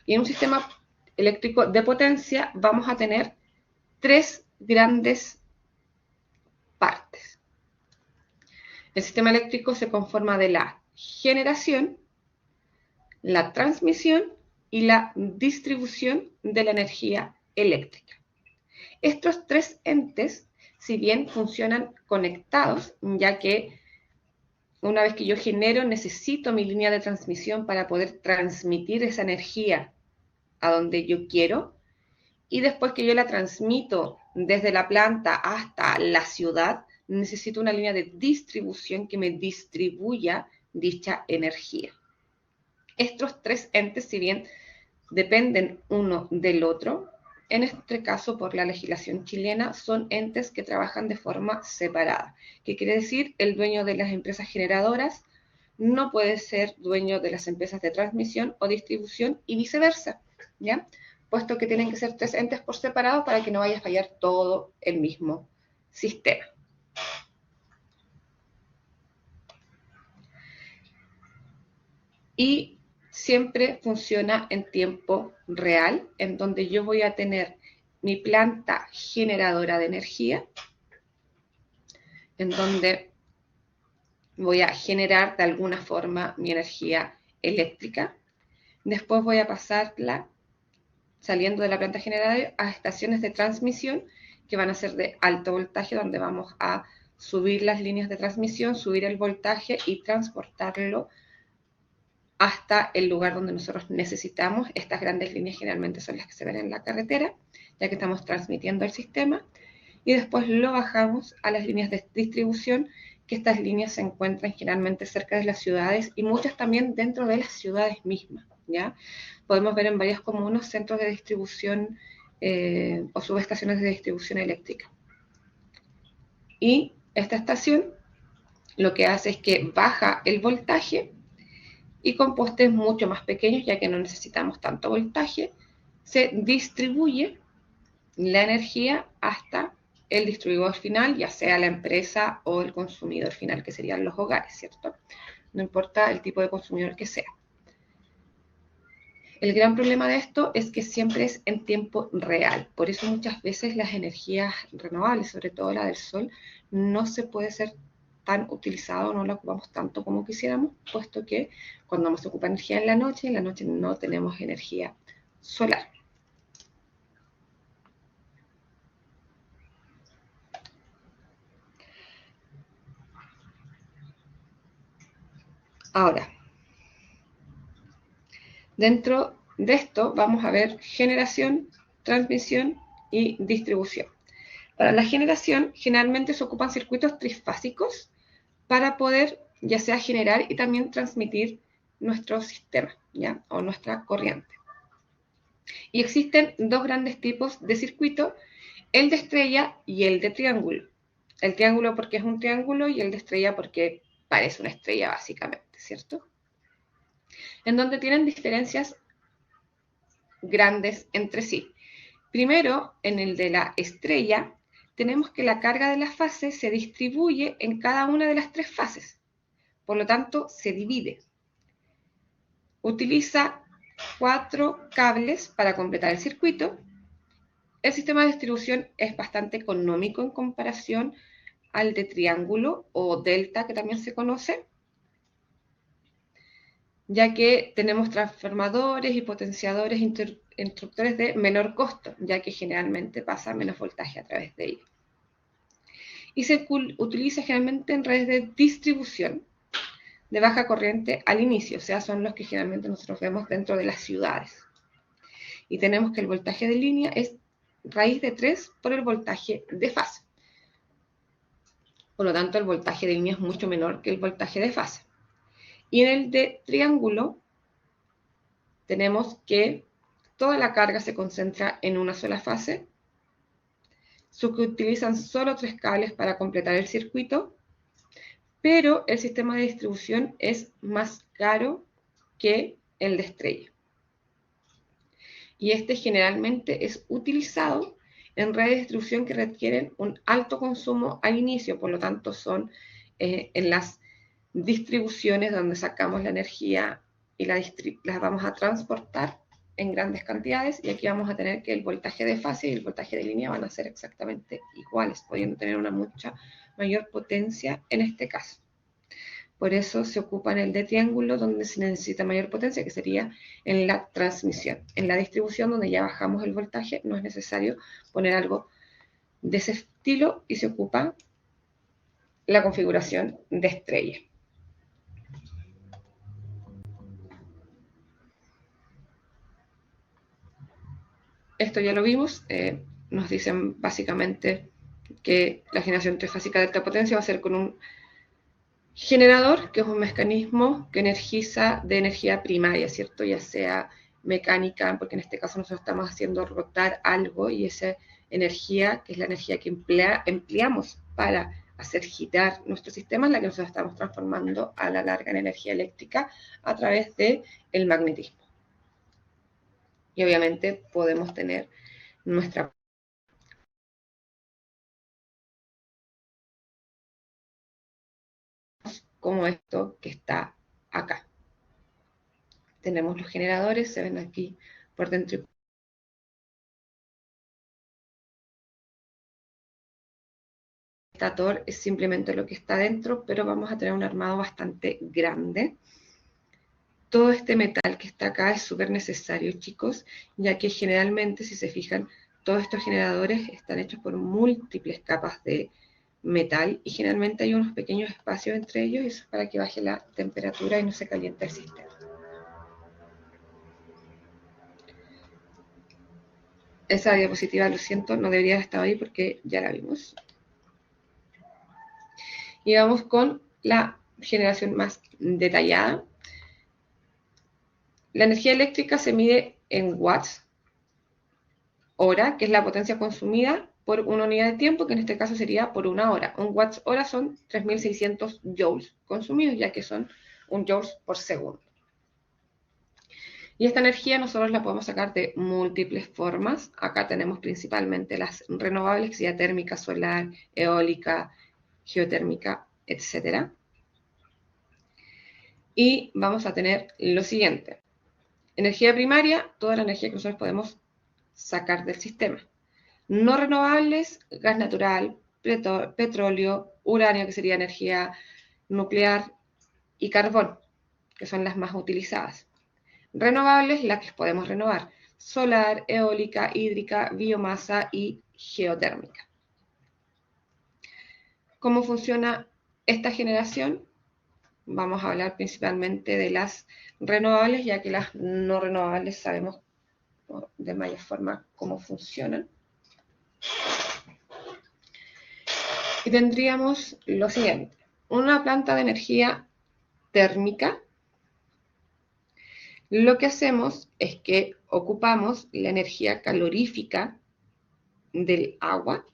Y en un sistema eléctrico de potencia vamos a tener tres grandes partes. El sistema eléctrico se conforma de la generación, la transmisión y la distribución de la energía eléctrica. Estos tres entes, si bien funcionan conectados, ya que una vez que yo genero, necesito mi línea de transmisión para poder transmitir esa energía a donde yo quiero, y después que yo la transmito desde la planta hasta la ciudad, necesito una línea de distribución que me distribuya dicha energía. Estos tres entes, si bien dependen uno del otro, en este caso por la legislación chilena, son entes que trabajan de forma separada. ¿Qué quiere decir? El dueño de las empresas generadoras no puede ser dueño de las empresas de transmisión o distribución y viceversa, ¿ya? Puesto que tienen que ser tres entes por separado para que no vaya a fallar todo el mismo sistema. Y siempre funciona en tiempo real, en donde yo voy a tener mi planta generadora de energía, en donde voy a generar de alguna forma mi energía eléctrica. Después voy a pasarla, saliendo de la planta generadora, a estaciones de transmisión, que van a ser de alto voltaje, donde vamos a subir las líneas de transmisión, subir el voltaje y transportarlo hasta el lugar donde nosotros necesitamos. Estas grandes líneas generalmente son las que se ven en la carretera, ya que estamos transmitiendo el sistema, y después lo bajamos a las líneas de distribución, que estas líneas se encuentran generalmente cerca de las ciudades y muchas también dentro de las ciudades mismas, ¿ya? Podemos ver en varias comunas centros de distribución o subestaciones de distribución eléctrica. Y esta estación lo que hace es que baja el voltaje y con postes mucho más pequeños, ya que no necesitamos tanto voltaje, se distribuye la energía hasta el distribuidor final, ya sea la empresa o el consumidor final, que serían los hogares, ¿cierto? No importa el tipo de consumidor que sea. El gran problema de esto es que siempre es en tiempo real. Por eso muchas veces las energías renovables, sobre todo la del sol, no se puede ser tan utilizado, no la ocupamos tanto como quisiéramos, puesto que cuando se ocupa energía en la noche no tenemos energía solar. Ahora, dentro de esto vamos a ver generación, transmisión y distribución. Para la generación, generalmente se ocupan circuitos trifásicos para poder ya sea generar y también transmitir nuestro sistema, ¿ya? O nuestra corriente. Y existen dos grandes tipos de circuito, el de estrella y el de triángulo. El triángulo porque es un triángulo y el de estrella porque parece una estrella básicamente, ¿cierto? En donde tienen diferencias grandes entre sí. Primero, en el de la estrella, tenemos que la carga de la fase se distribuye en cada una de las tres fases. Por lo tanto, se divide. Utiliza 4 cables para completar el circuito. El sistema de distribución es bastante económico en comparación al de triángulo o delta, que también se conoce. ya que tenemos transformadores y potenciadores interruptores de menor costo, ya que generalmente pasa menos voltaje a través de ellos. Y se utiliza generalmente en redes de distribución de baja corriente al inicio, o sea, son los que generalmente nosotros vemos dentro de las ciudades. Y tenemos que el voltaje de línea es raíz de 3 por el voltaje de fase. Por lo tanto, el voltaje de línea es mucho menor que el voltaje de fase. Y en el de triángulo tenemos que toda la carga se concentra en una sola fase, se utilizan solo 3 cables para completar el circuito, pero el sistema de distribución es más caro que el de estrella. Y este generalmente es utilizado en redes de distribución que requieren un alto consumo al inicio, por lo tanto son en las distribuciones donde sacamos la energía y las vamos a transportar en grandes cantidades, y aquí vamos a tener que el voltaje de fase y el voltaje de línea van a ser exactamente iguales, pudiendo tener una mucha mayor potencia en este caso. Por eso se ocupa en el de triángulo, donde se necesita mayor potencia, que sería en la transmisión. En la distribución, donde ya bajamos el voltaje, no es necesario poner algo de ese estilo y se ocupa la configuración de estrella. Esto ya lo vimos, nos dicen básicamente que la generación trifásica de alta potencia va a ser con un generador, que es un mecanismo que energiza de energía primaria, ¿cierto? Ya sea mecánica, porque en este caso nosotros estamos haciendo rotar algo y esa energía, que es la energía que empleamos para hacer girar nuestro sistema, es la que nosotros estamos transformando a la larga en energía eléctrica a través del magnetismo. Y obviamente podemos tener nuestra como esto que está acá. Tenemos los generadores, se ven aquí por dentro. El estator es simplemente lo que está dentro, pero vamos a tener un armado bastante grande. Todo este metal que está acá es súper necesario, chicos, ya que generalmente, si se fijan, todos estos generadores están hechos por múltiples capas de metal y generalmente hay unos pequeños espacios entre ellos, y eso es para que baje la temperatura y no se caliente el sistema. Esa diapositiva, lo siento, no debería haber estado ahí porque ya la vimos. Y vamos con la generación más detallada. La energía eléctrica se mide en watts hora, que es la potencia consumida por una unidad de tiempo, que en este caso sería por una hora. Un watts hora son 3.600 joules consumidos, ya que son un joule por segundo. Y esta energía nosotros la podemos sacar de múltiples formas. Acá tenemos principalmente las renovables, que sería térmica, solar, eólica, geotérmica, etc. Y vamos a tener lo siguiente. Energía primaria, toda la energía que nosotros podemos sacar del sistema. No renovables, gas natural, petróleo, uranio, que sería energía nuclear, y carbón, que son las más utilizadas. Renovables, las que podemos renovar: solar, eólica, hídrica, biomasa y geotérmica. ¿Cómo funciona esta generación? Vamos a hablar principalmente de las renovables, ya que las no renovables sabemos de mayor forma cómo funcionan. Y tendríamos lo siguiente: una planta de energía térmica. Lo que hacemos es que ocupamos la energía calorífica del agua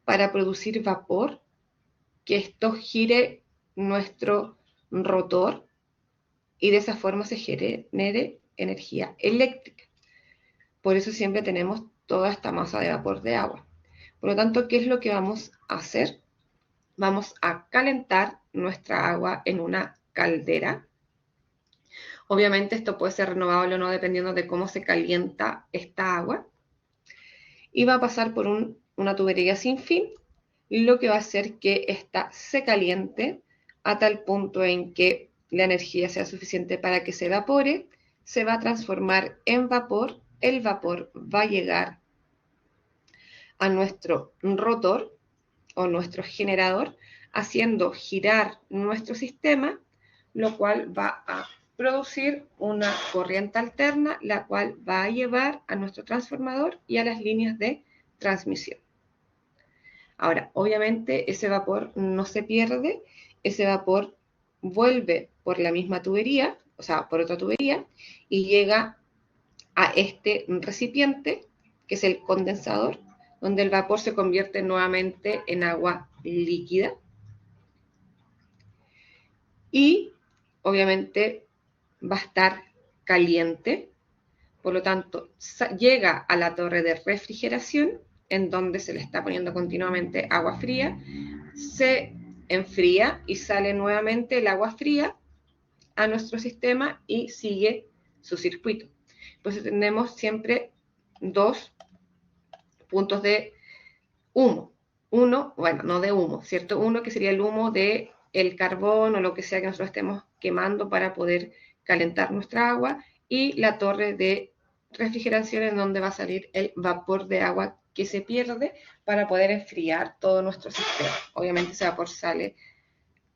para producir vapor, que esto gire nuestro rotor y de esa forma se genere energía eléctrica. Por eso siempre tenemos toda esta masa de vapor de agua. Por lo tanto, ¿qué es lo que vamos a hacer? Vamos a calentar nuestra agua en una caldera. Obviamente esto puede ser renovable o no, dependiendo de cómo se calienta esta agua. Y va a pasar por una tubería sin fin, lo que va a hacer que ésta se caliente a tal punto en que la energía sea suficiente para que se evapore, se va a transformar en vapor. El vapor va a llegar a nuestro rotor o nuestro generador, haciendo girar nuestro sistema, lo cual va a producir una corriente alterna, la cual va a llevar a nuestro transformador y a las líneas de transmisión. Ahora, obviamente ese vapor no se pierde, ese vapor vuelve por la misma tubería, o sea, por otra tubería, y llega a este recipiente, que es el condensador, donde el vapor se convierte nuevamente en agua líquida. Y obviamente va a estar caliente, por lo tanto llega a la torre de refrigeración, en donde se le está poniendo continuamente agua fría, se enfría y sale nuevamente el agua fría a nuestro sistema y sigue su circuito. Pues tenemos siempre dos puntos de humo. Uno, bueno, no de humo, ¿cierto? Uno que sería el humo de el carbón o lo que sea que nosotros estemos quemando para poder calentar nuestra agua, y la torre de refrigeración en donde va a salir el vapor de agua que se pierde para poder enfriar todo nuestro sistema. Obviamente ese vapor sale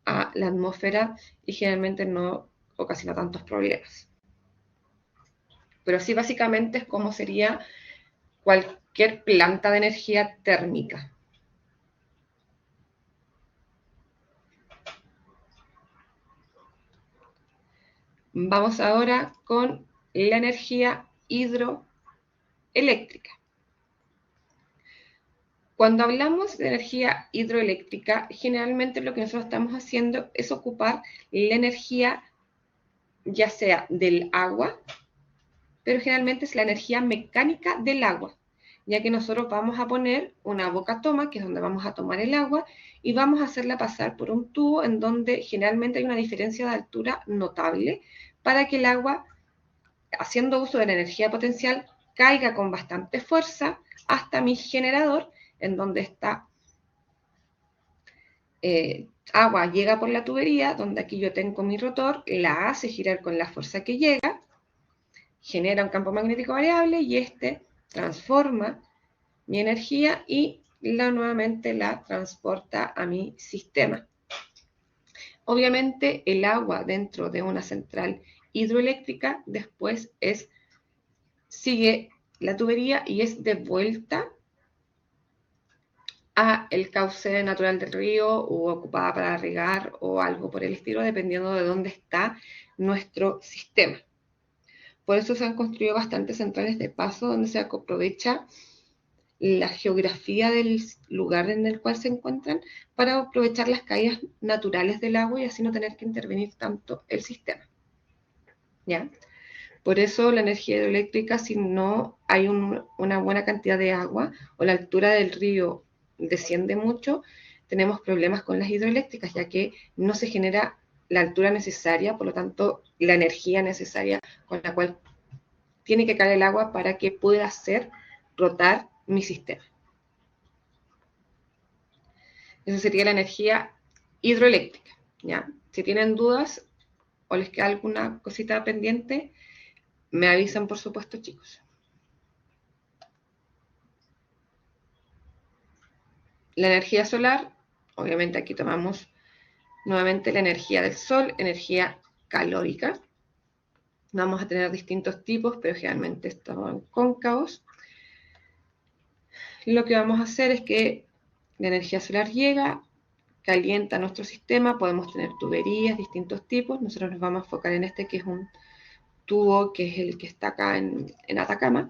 a la atmósfera y generalmente no ocasiona tantos problemas. Pero así básicamente es como sería cualquier planta de energía térmica. Vamos ahora con la energía hidroeléctrica. Cuando hablamos de energía hidroeléctrica, generalmente lo que nosotros estamos haciendo es ocupar la energía ya sea del agua, pero generalmente es la energía mecánica del agua, ya que nosotros vamos a poner una boca toma, que es donde vamos a tomar el agua, y vamos a hacerla pasar por un tubo en donde generalmente hay una diferencia de altura notable para que el agua, haciendo uso de la energía potencial, caiga con bastante fuerza hasta mi generador, en donde esta agua llega por la tubería, donde aquí yo tengo mi rotor, la hace girar con la fuerza que llega, genera un campo magnético variable y este transforma mi energía y nuevamente la transporta a mi sistema. Obviamente el agua dentro de una central hidroeléctrica después sigue la tubería y es devuelta a el cauce natural del río o ocupada para regar o algo por el estilo, dependiendo de dónde está nuestro sistema. Por eso se han construido bastantes centrales de paso donde se aprovecha la geografía del lugar en el cual se encuentran para aprovechar las caídas naturales del agua y así no tener que intervenir tanto el sistema. ¿Ya? Por eso la energía hidroeléctrica, si no hay una buena cantidad de agua o la altura del río desciende mucho, tenemos problemas con las hidroeléctricas, ya que no se genera la altura necesaria, por lo tanto, la energía necesaria con la cual tiene que caer el agua para que pueda hacer rotar mi sistema. Esa sería la energía hidroeléctrica, ¿ya? Si tienen dudas o les queda alguna cosita pendiente, me avisan, por supuesto, chicos. La energía solar, obviamente aquí tomamos nuevamente la energía del sol, energía calórica. Vamos a tener distintos tipos, pero generalmente están cóncavos. Lo que vamos a hacer es que la energía solar llega, calienta nuestro sistema, podemos tener tuberías, distintos tipos. Nosotros nos vamos a enfocar en este, que es un tubo, que es el que está acá en Atacama,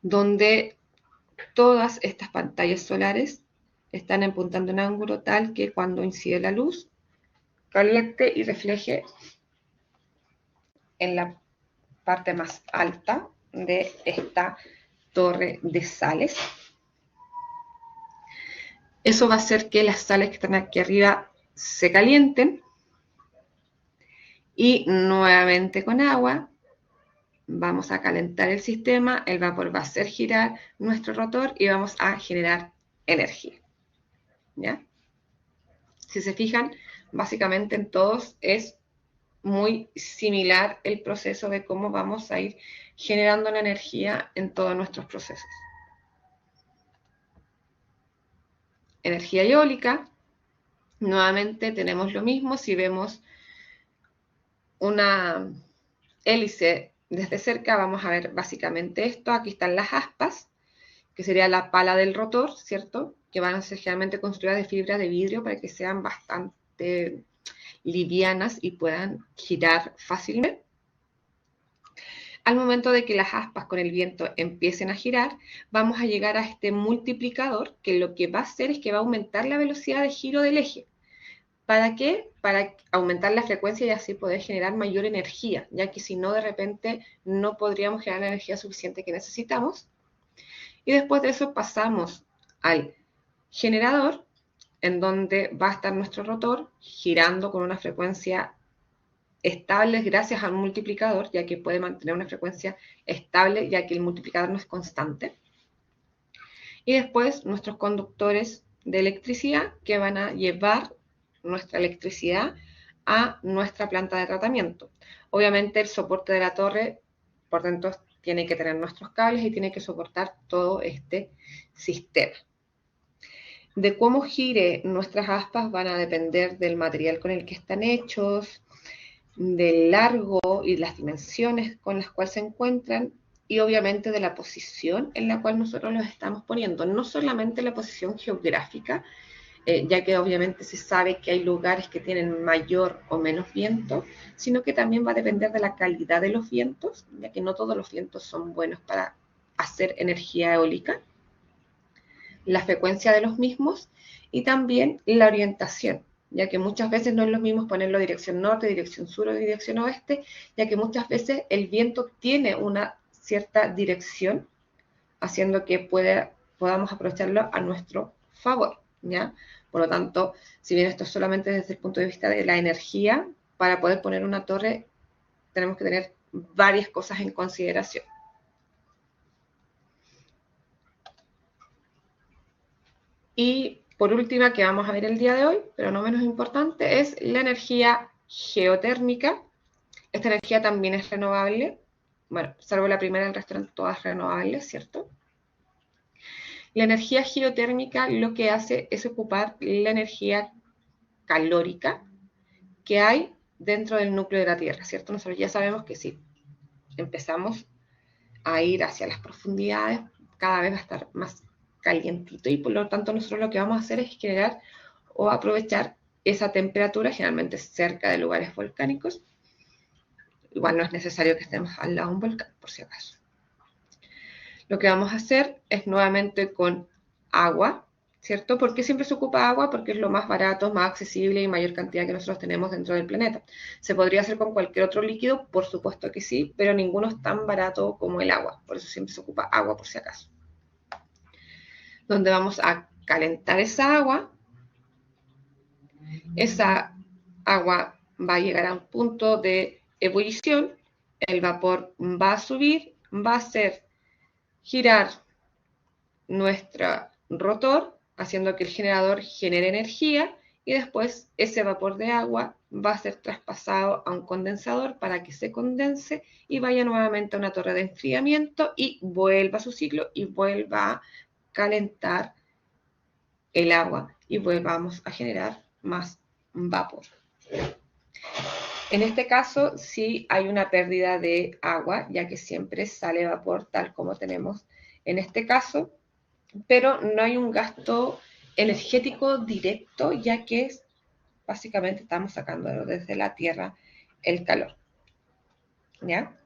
donde todas estas pantallas solares están apuntando en ángulo tal que cuando incide la luz, caliente y refleje en la parte más alta de esta torre de sales. Eso va a hacer que las sales que están aquí arriba se calienten y nuevamente con agua vamos a calentar el sistema, el vapor va a hacer girar nuestro rotor y vamos a generar energía. ¿Ya? Si se fijan, básicamente en todos es muy similar el proceso de cómo vamos a ir generando la energía en todos nuestros procesos. Energía eólica, nuevamente tenemos lo mismo. Si vemos una hélice desde cerca, vamos a ver básicamente esto. Aquí están las aspas, que sería la pala del rotor, ¿cierto? Que van a ser generalmente construidas de fibra de vidrio para que sean bastante livianas y puedan girar fácilmente. Al momento de que las aspas con el viento empiecen a girar, vamos a llegar a este multiplicador, que lo que va a hacer es que va a aumentar la velocidad de giro del eje. ¿Para qué? Para aumentar la frecuencia y así poder generar mayor energía, ya que si no, de repente no podríamos generar la energía suficiente que necesitamos. Y después de eso pasamos al generador, en donde va a estar nuestro rotor girando con una frecuencia estable gracias al multiplicador, ya que puede mantener una frecuencia estable, ya que el multiplicador no es constante. Y después nuestros conductores de electricidad que van a llevar nuestra electricidad a nuestra planta de tratamiento. Obviamente el soporte de la torre por dentro tiene que tener nuestros cables y tiene que soportar todo este sistema. De cómo gire nuestras aspas van a depender del material con el que están hechos, del largo y las dimensiones con las cuales se encuentran y obviamente de la posición en la cual nosotros los estamos poniendo. No solamente la posición geográfica, ya que obviamente se sabe que hay lugares que tienen mayor o menos viento, sino que también va a depender de la calidad de los vientos, ya que no todos los vientos son buenos para hacer energía eólica, la frecuencia de los mismos y también la orientación, ya que muchas veces no es lo mismo ponerlo dirección norte, dirección sur o dirección oeste, ya que muchas veces el viento tiene una cierta dirección, haciendo que podamos aprovecharlo a nuestro favor, ¿ya? Por lo tanto, si bien esto es solamente desde el punto de vista de la energía, para poder poner una torre tenemos que tener varias cosas en consideración. Y por última, que vamos a ver el día de hoy, pero no menos importante, es la energía geotérmica. Esta energía también es renovable. Bueno, salvo la primera, el resto eran todas renovables, ¿cierto? La energía geotérmica lo que hace es ocupar la energía calórica que hay dentro del núcleo de la Tierra, ¿cierto? Nosotros ya sabemos que si empezamos a ir hacia las profundidades, cada vez va a estar más calientito y por lo tanto nosotros lo que vamos a hacer es generar o aprovechar esa temperatura, generalmente cerca de lugares volcánicos. Igual no es necesario que estemos al lado de un volcán, por si acaso. Lo que vamos a hacer es nuevamente con agua, ¿cierto? ¿Por qué siempre se ocupa agua? Porque es lo más barato, más accesible y mayor cantidad que nosotros tenemos dentro del planeta. ¿Se podría hacer con cualquier otro líquido? Por supuesto que sí, pero ninguno es tan barato como el agua. Por eso siempre se ocupa agua por si acaso. Donde vamos a calentar esa agua va a llegar a un punto de ebullición, el vapor va a subir, va a hacer girar nuestro rotor, haciendo que el generador genere energía y después ese vapor de agua va a ser traspasado a un condensador para que se condense y vaya nuevamente a una torre de enfriamiento y vuelva a su ciclo y vuelva a calentar el agua y volvamos a generar más vapor. En este caso sí hay una pérdida de agua, ya que siempre sale vapor tal como tenemos en este caso, pero no hay un gasto energético directo, ya que básicamente estamos sacándolo desde la tierra el calor. ¿Ya?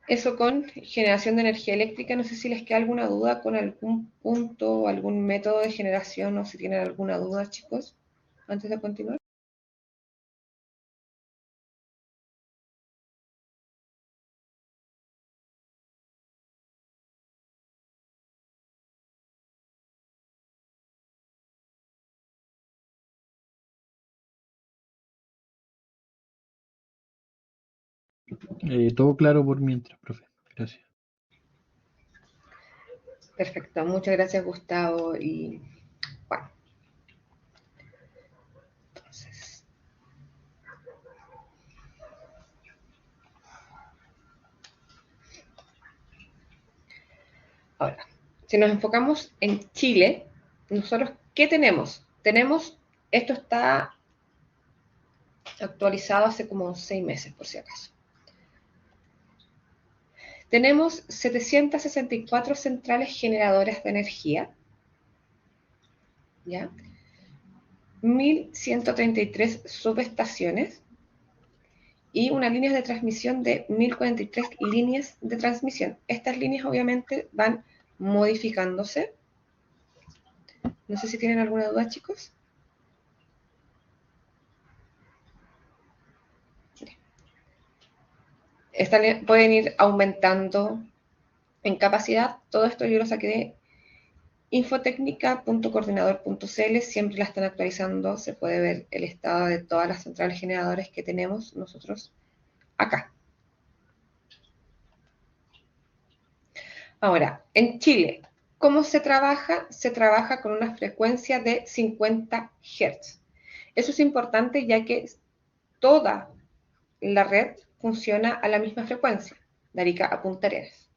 Eso con generación de energía eléctrica. No sé si les queda alguna duda con algún punto o algún método de generación o si tienen alguna duda, chicos, antes de continuar. Todo claro por mientras, profe. Gracias. Perfecto, muchas gracias Gustavo y Juan. Ahora, si nos enfocamos en Chile, nosotros, ¿qué tenemos? Esto está actualizado hace como 6 meses, por si acaso. Tenemos 764 centrales generadoras de energía, ¿ya? 1.133 subestaciones y unas líneas de transmisión de 1.043 líneas de transmisión. Estas líneas obviamente van modificándose. No sé si tienen alguna duda, chicos. Pueden ir aumentando en capacidad. Todo esto yo lo saqué de infotecnica.coordinador.cl, siempre la están actualizando, se puede ver el estado de todas las centrales generadoras que tenemos nosotros acá. Ahora, en Chile, ¿cómo se trabaja? Se trabaja con una frecuencia de 50 Hz. Eso es importante ya que toda la red funciona a la misma frecuencia, de Arica a Punta Arenas.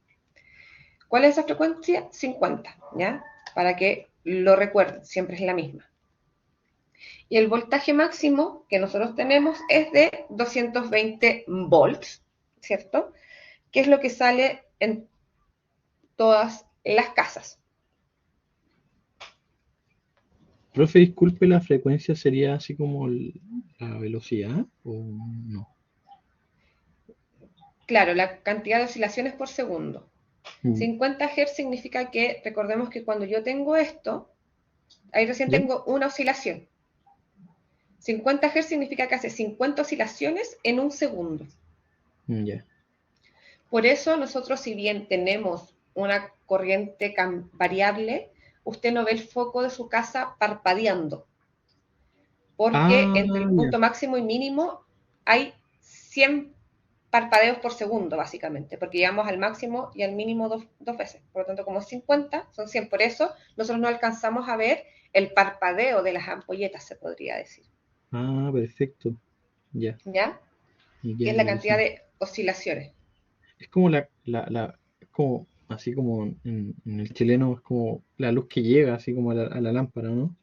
¿Cuál es esa frecuencia? 50, ¿ya? Para que lo recuerden, siempre es la misma. Y el voltaje máximo que nosotros tenemos es de 220 volts, ¿cierto? Que es lo que sale en todas las casas. Profe, disculpe, ¿la frecuencia sería así como la velocidad o no? Claro, la cantidad de oscilaciones por segundo. Mm, 50 Hz significa que, recordemos que cuando yo tengo esto, ahí recién ¿Ya? tengo una oscilación. 50 Hz significa que hace 50 oscilaciones en un segundo. Ya. Por eso nosotros, si bien tenemos una corriente variable, usted no ve el foco de su casa parpadeando, porque Ah, entre el ya. punto máximo y mínimo hay 100 parpadeos por segundo, básicamente, porque llegamos al máximo y al mínimo dos veces. Por lo tanto, como 50, son 100. Por eso nosotros no alcanzamos a ver el parpadeo de las ampolletas, se podría decir. Ah, perfecto. Ya, ¿Ya? Que ya, es la ya lo cantidad siento. de oscilaciones. Es como es como, así como en el chileno, es como la luz que llega, así como a la lámpara, ¿no?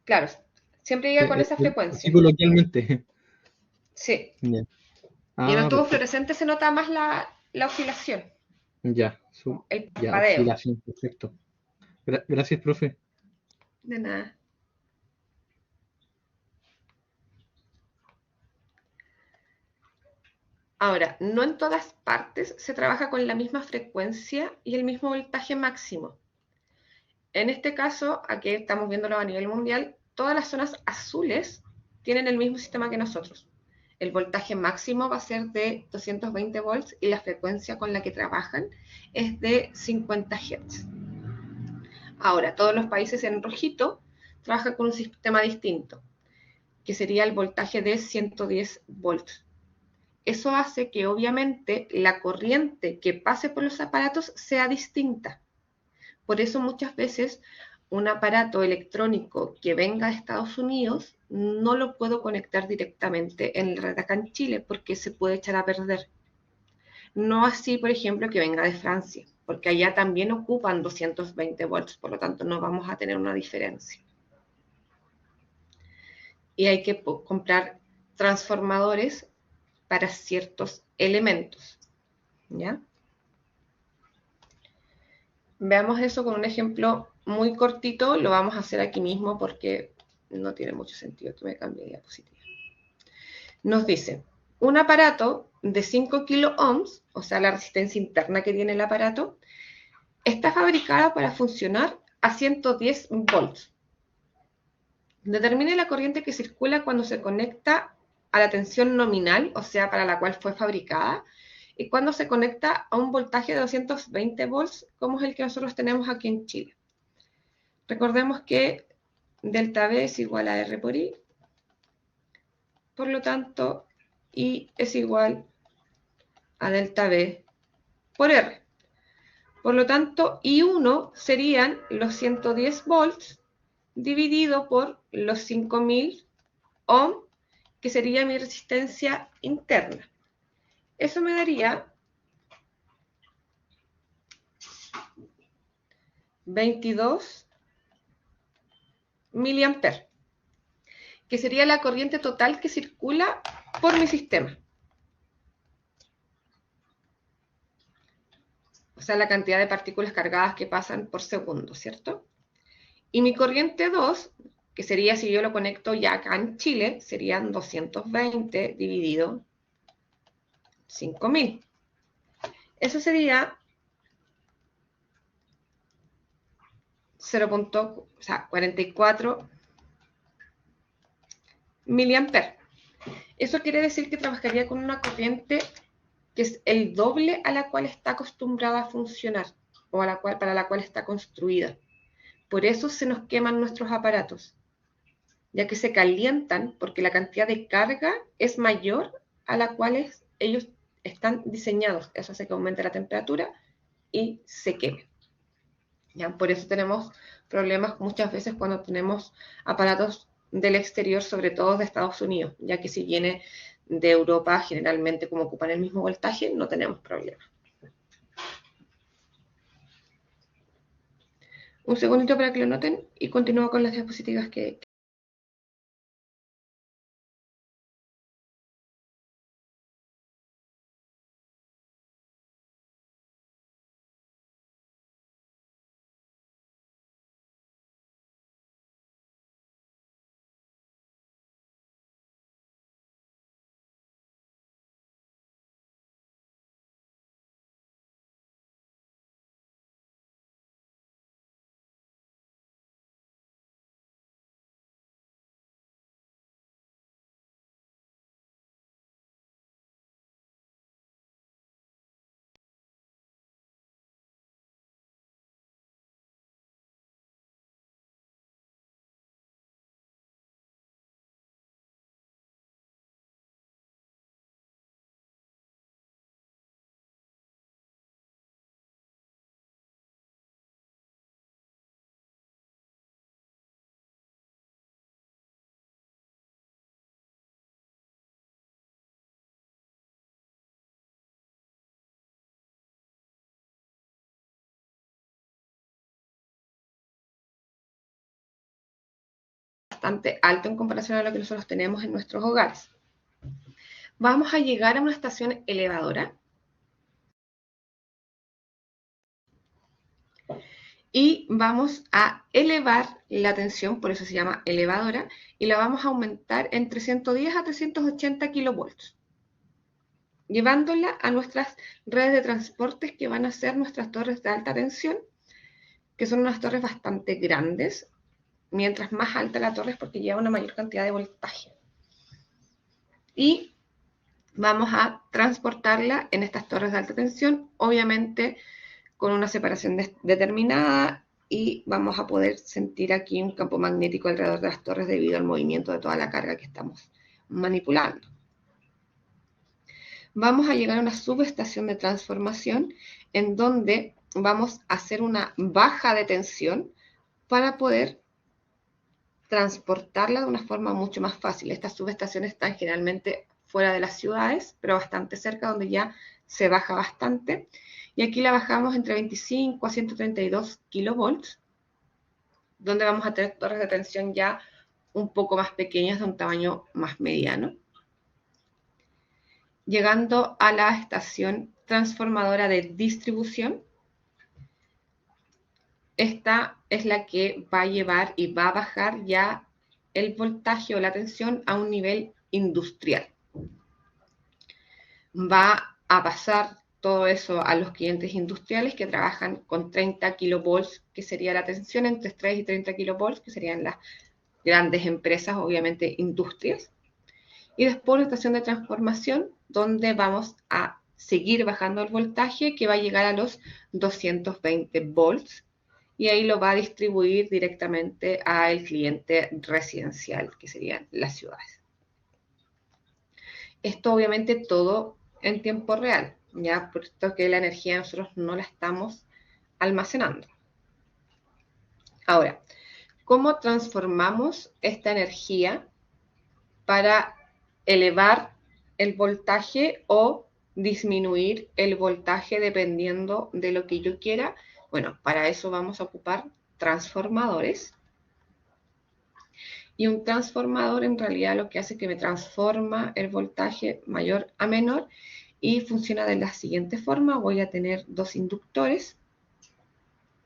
Claro, siempre llega con esa Así frecuencia. coloquialmente. Sí. Ya. Y en el Ah, tubo perfecto. fluorescente se nota más la oscilación, Ya, el ya, parpadeo. oscilación, perfecto. Gracias, profe. De nada. Ahora, no en todas partes se trabaja con la misma frecuencia y el mismo voltaje máximo. En este caso, aquí estamos viéndolo a nivel mundial, todas las zonas azules tienen el mismo sistema que nosotros. El voltaje máximo va a ser de 220 volts y la frecuencia con la que trabajan es de 50 Hz. Ahora, todos los países en rojito trabajan con un sistema distinto, que sería el voltaje de 110 volts. Eso hace que obviamente la corriente que pase por los aparatos sea distinta. Por eso muchas veces un aparato electrónico que venga de Estados Unidos no lo puedo conectar directamente en la red acá en Chile porque se puede echar a perder. No así, por ejemplo, que venga de Francia, porque allá también ocupan 220 volts, por lo tanto no vamos a tener una diferencia. Y hay que comprar transformadores para ciertos elementos, ¿ya? Veamos eso con un ejemplo muy cortito, lo vamos a hacer aquí mismo porque no tiene mucho sentido que me cambie de diapositiva. Nos dice, un aparato de 5 kilo ohms, o sea, la resistencia interna que tiene el aparato, está fabricada para funcionar a 110 volts. Determine la corriente que circula cuando se conecta a la tensión nominal, o sea, para la cual fue fabricada, y cuando se conecta a un voltaje de 220 volts, como es el que nosotros tenemos aquí en Chile. Recordemos que delta V es igual a R por I, por lo tanto, I es igual a delta V por R. Por lo tanto, I1 serían los 110 volts dividido por los 5000 ohm, que sería mi resistencia interna. Eso me daría 22 miliamperes, que sería la corriente total que circula por mi sistema. O sea, la cantidad de partículas cargadas que pasan por segundo, ¿cierto? Y mi corriente 2, que sería si yo lo conecto ya acá en Chile, serían 220 dividido 5000. Eso sería 44 miliamperes. Eso quiere decir que trabajaría con una corriente que es el doble a la cual está acostumbrada a funcionar o para la cual está construida. Por eso se nos queman nuestros aparatos, ya que se calientan porque la cantidad de carga es mayor a la cual ellos están diseñados. Eso hace que aumente la temperatura y se queme. ¿Ya? Por eso tenemos problemas muchas veces cuando tenemos aparatos del exterior, sobre todo de Estados Unidos, ya que si viene de Europa, generalmente como ocupan el mismo voltaje, no tenemos problemas. Un segundito para que lo noten y continúo con las diapositivas que... bastante alto en comparación a lo que nosotros tenemos en nuestros hogares. Vamos a llegar a una estación elevadora y vamos a elevar la tensión, por eso se llama elevadora, y la vamos a aumentar entre 110 a 380 kilovolts, llevándola a nuestras redes de transportes que van a ser nuestras torres de alta tensión, que son unas torres bastante grandes. Mientras más alta la torre es porque lleva una mayor cantidad de voltaje. Y vamos a transportarla en estas torres de alta tensión, obviamente con una separación determinada, y vamos a poder sentir aquí un campo magnético alrededor de las torres debido al movimiento de toda la carga que estamos manipulando. Vamos a llegar a una subestación de transformación en donde vamos a hacer una baja de tensión para poder transportarla de una forma mucho más fácil. Estas subestaciones están generalmente fuera de las ciudades, pero bastante cerca, donde ya se baja bastante. Y aquí la bajamos entre 25 a 132 kilovolts, donde vamos a tener torres de tensión ya un poco más pequeñas, de un tamaño más mediano. Llegando a la estación transformadora de distribución, esta es la que va a llevar y va a bajar ya el voltaje o la tensión a un nivel industrial. Va a pasar todo eso a los clientes industriales que trabajan con 30 kilovolts, que sería la tensión entre 3 y 30 kilovolts, que serían las grandes empresas, obviamente industrias. Y después una estación de transformación donde vamos a seguir bajando el voltaje, que va a llegar a los 220 volts, y ahí lo va a distribuir directamente al cliente residencial, que serían las ciudades. Esto obviamente todo en tiempo real, ya puesto que la energía nosotros no la estamos almacenando. Ahora, ¿cómo transformamos esta energía para elevar el voltaje o disminuir el voltaje dependiendo de lo que yo quiera. Bueno, para eso vamos a ocupar transformadores. Y un transformador en realidad lo que hace es que me transforma el voltaje mayor a menor y funciona de la siguiente forma. Voy a tener dos inductores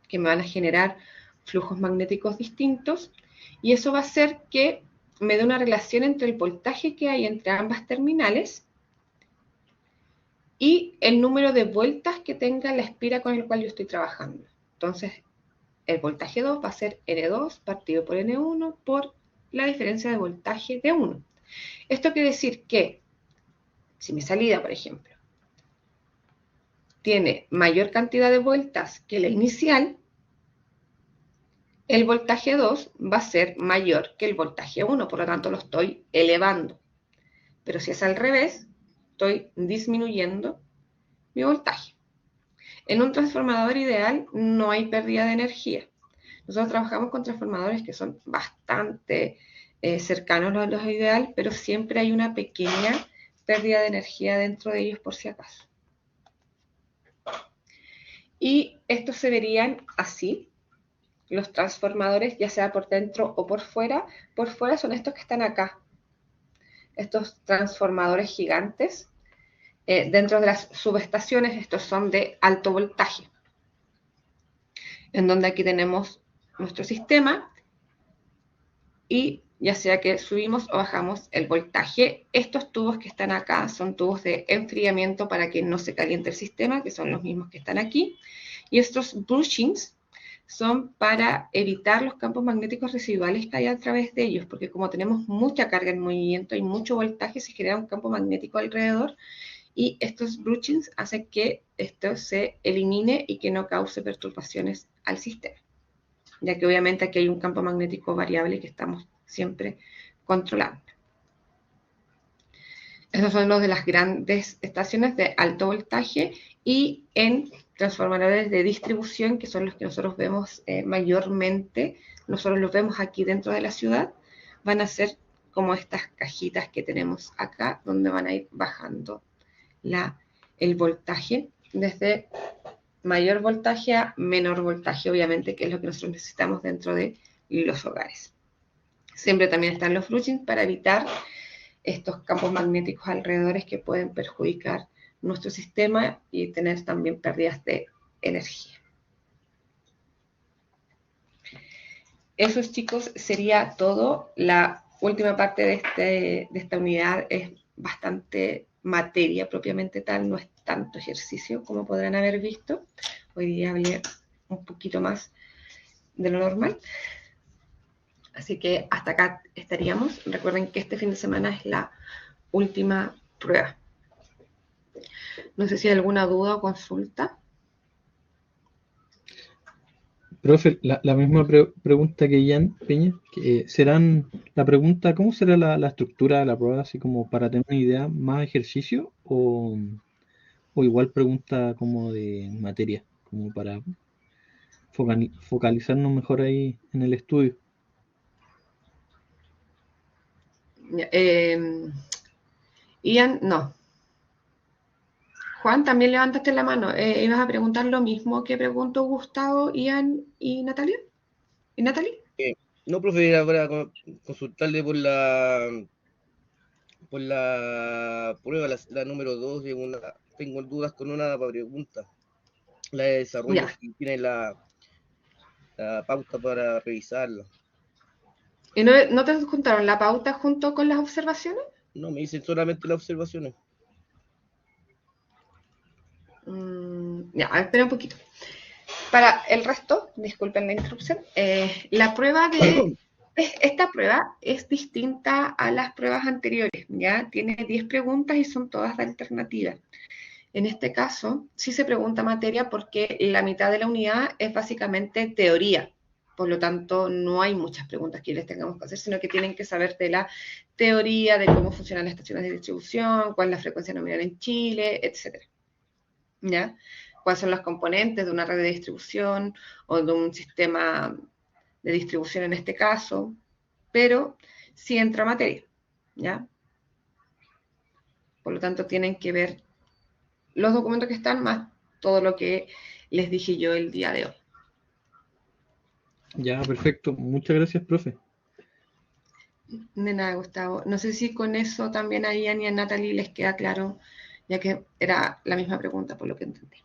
que me van a generar flujos magnéticos distintos y eso va a hacer que me dé una relación entre el voltaje que hay entre ambas terminales y el número de vueltas que tenga la espira con el cual yo estoy trabajando. Entonces, el voltaje 2 va a ser N2 partido por N1 por la diferencia de voltaje de 1. Esto quiere decir que si mi salida, por ejemplo, tiene mayor cantidad de vueltas que la inicial, el voltaje 2 va a ser mayor que el voltaje 1, por lo tanto lo estoy elevando. Pero si es al revés, estoy disminuyendo mi voltaje. En un transformador ideal no hay pérdida de energía. Nosotros trabajamos con transformadores que son bastante cercanos a los ideal, pero siempre hay una pequeña pérdida de energía dentro de ellos por si acaso. Y estos se verían así, los transformadores, ya sea por dentro o por fuera. Por fuera son estos que están acá, estos transformadores gigantes. Dentro de las subestaciones, estos son de alto voltaje, en donde aquí tenemos nuestro sistema y ya sea que subimos o bajamos el voltaje. Estos tubos que están acá son tubos de enfriamiento para que no se caliente el sistema, que son los mismos que están aquí. Y estos bushings son para evitar los campos magnéticos residuales que hay a través de ellos, porque como tenemos mucha carga en movimiento y mucho voltaje, se genera un campo magnético alrededor y estos bushings hacen que esto se elimine y que no cause perturbaciones al sistema, ya que obviamente aquí hay un campo magnético variable que estamos siempre controlando. Esos son los de las grandes estaciones de alto voltaje y en transformadores de distribución, que son los que nosotros vemos mayormente, nosotros los vemos aquí dentro de la ciudad, van a ser como estas cajitas que tenemos acá, donde van a ir bajando el voltaje desde mayor voltaje a menor voltaje, obviamente, que es lo que nosotros necesitamos dentro de los hogares. Siempre también están los brushings para evitar estos campos magnéticos alrededores que pueden perjudicar nuestro sistema y tener también pérdidas de energía. Eso, chicos, sería todo. La última parte de esta unidad es bastante materia propiamente tal, no es tanto ejercicio como podrán haber visto. Hoy día hablé un poquito más de lo normal. Así que hasta acá estaríamos. Recuerden que este fin de semana es la última prueba. No sé si hay alguna duda o consulta. Profe, la misma pregunta que Ian Peña, que serán la pregunta, ¿cómo será la estructura de la prueba? Así como para tener una idea, ¿más ejercicio o igual pregunta como de materia, como para focalizarnos mejor ahí en el estudio? Ian, no. Juan, también levantaste la mano. ¿Ibas a preguntar lo mismo que preguntó Gustavo, Ian y Natalia? ¿Y Natalie? No, profe, era para consultarle por la prueba, la número 2, tengo dudas con una pregunta. La de desarrollo, Ya. si tiene la pauta para revisarla. ¿Y no te juntaron la pauta junto con las observaciones? No, me dicen solamente las observaciones. Ya, espera un poquito. Para el resto, disculpen la interrupción, la prueba esta prueba es distinta a las pruebas anteriores, ¿ya? Tiene 10 preguntas y son todas de alternativa. En este caso, sí se pregunta materia porque la mitad de la unidad es básicamente teoría. Por lo tanto, no hay muchas preguntas que les tengamos que hacer, sino que tienen que saber de la teoría, de cómo funcionan las estaciones de distribución, cuál es la frecuencia nominal en Chile, etc. ¿Ya? Cuáles son los componentes de una red de distribución o de un sistema de distribución en este caso, pero sí entra materia, ¿ya? Por lo tanto, tienen que ver los documentos que están, más todo lo que les dije yo el día de hoy. Ya, perfecto. Muchas gracias, profe. De nada, Gustavo. No sé si con eso también a Ian y a Natalie les queda claro, ya que era la misma pregunta por lo que entendí.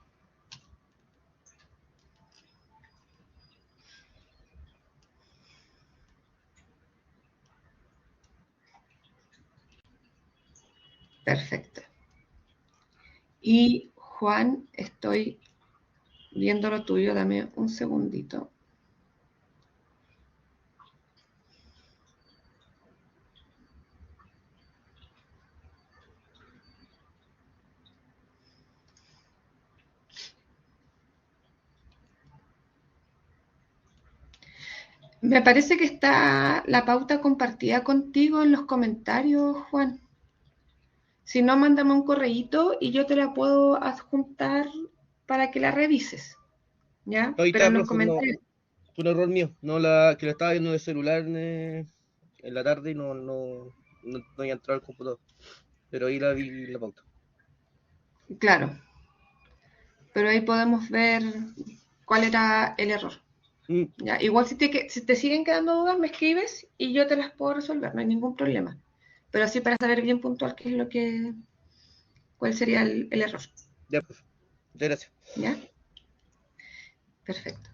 Perfecto. Y Juan, estoy viendo lo tuyo, dame un segundito. Me parece que está la pauta compartida contigo en los comentarios, Juan. Si no, mándame un correíto y yo te la puedo adjuntar para que la revises, ¿ya? Ahí Pero está, en los profe, no, comentarios, fue un error mío. No, que la estaba viendo en el celular en la tarde y no había entrado al computador. Pero ahí la vi la pauta. claro, pero ahí podemos ver cuál era el error. Mm, ¿Ya? Igual si te siguen quedando dudas, me escribes y yo te las puedo resolver, no hay ningún problema. Pero así para saber bien puntual qué es lo que, cuál sería el error. ya, profe. Muchas gracias. ¿Ya? Perfecto.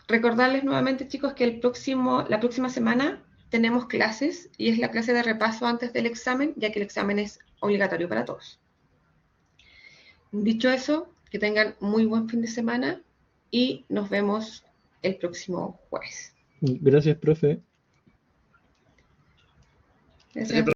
Recordarles nuevamente, chicos, que la próxima semana tenemos clases y es la clase de repaso antes del examen, ya que el examen es obligatorio para todos. Dicho eso, que tengan muy buen fin de semana y nos vemos el próximo jueves. Gracias, profe. Gracias.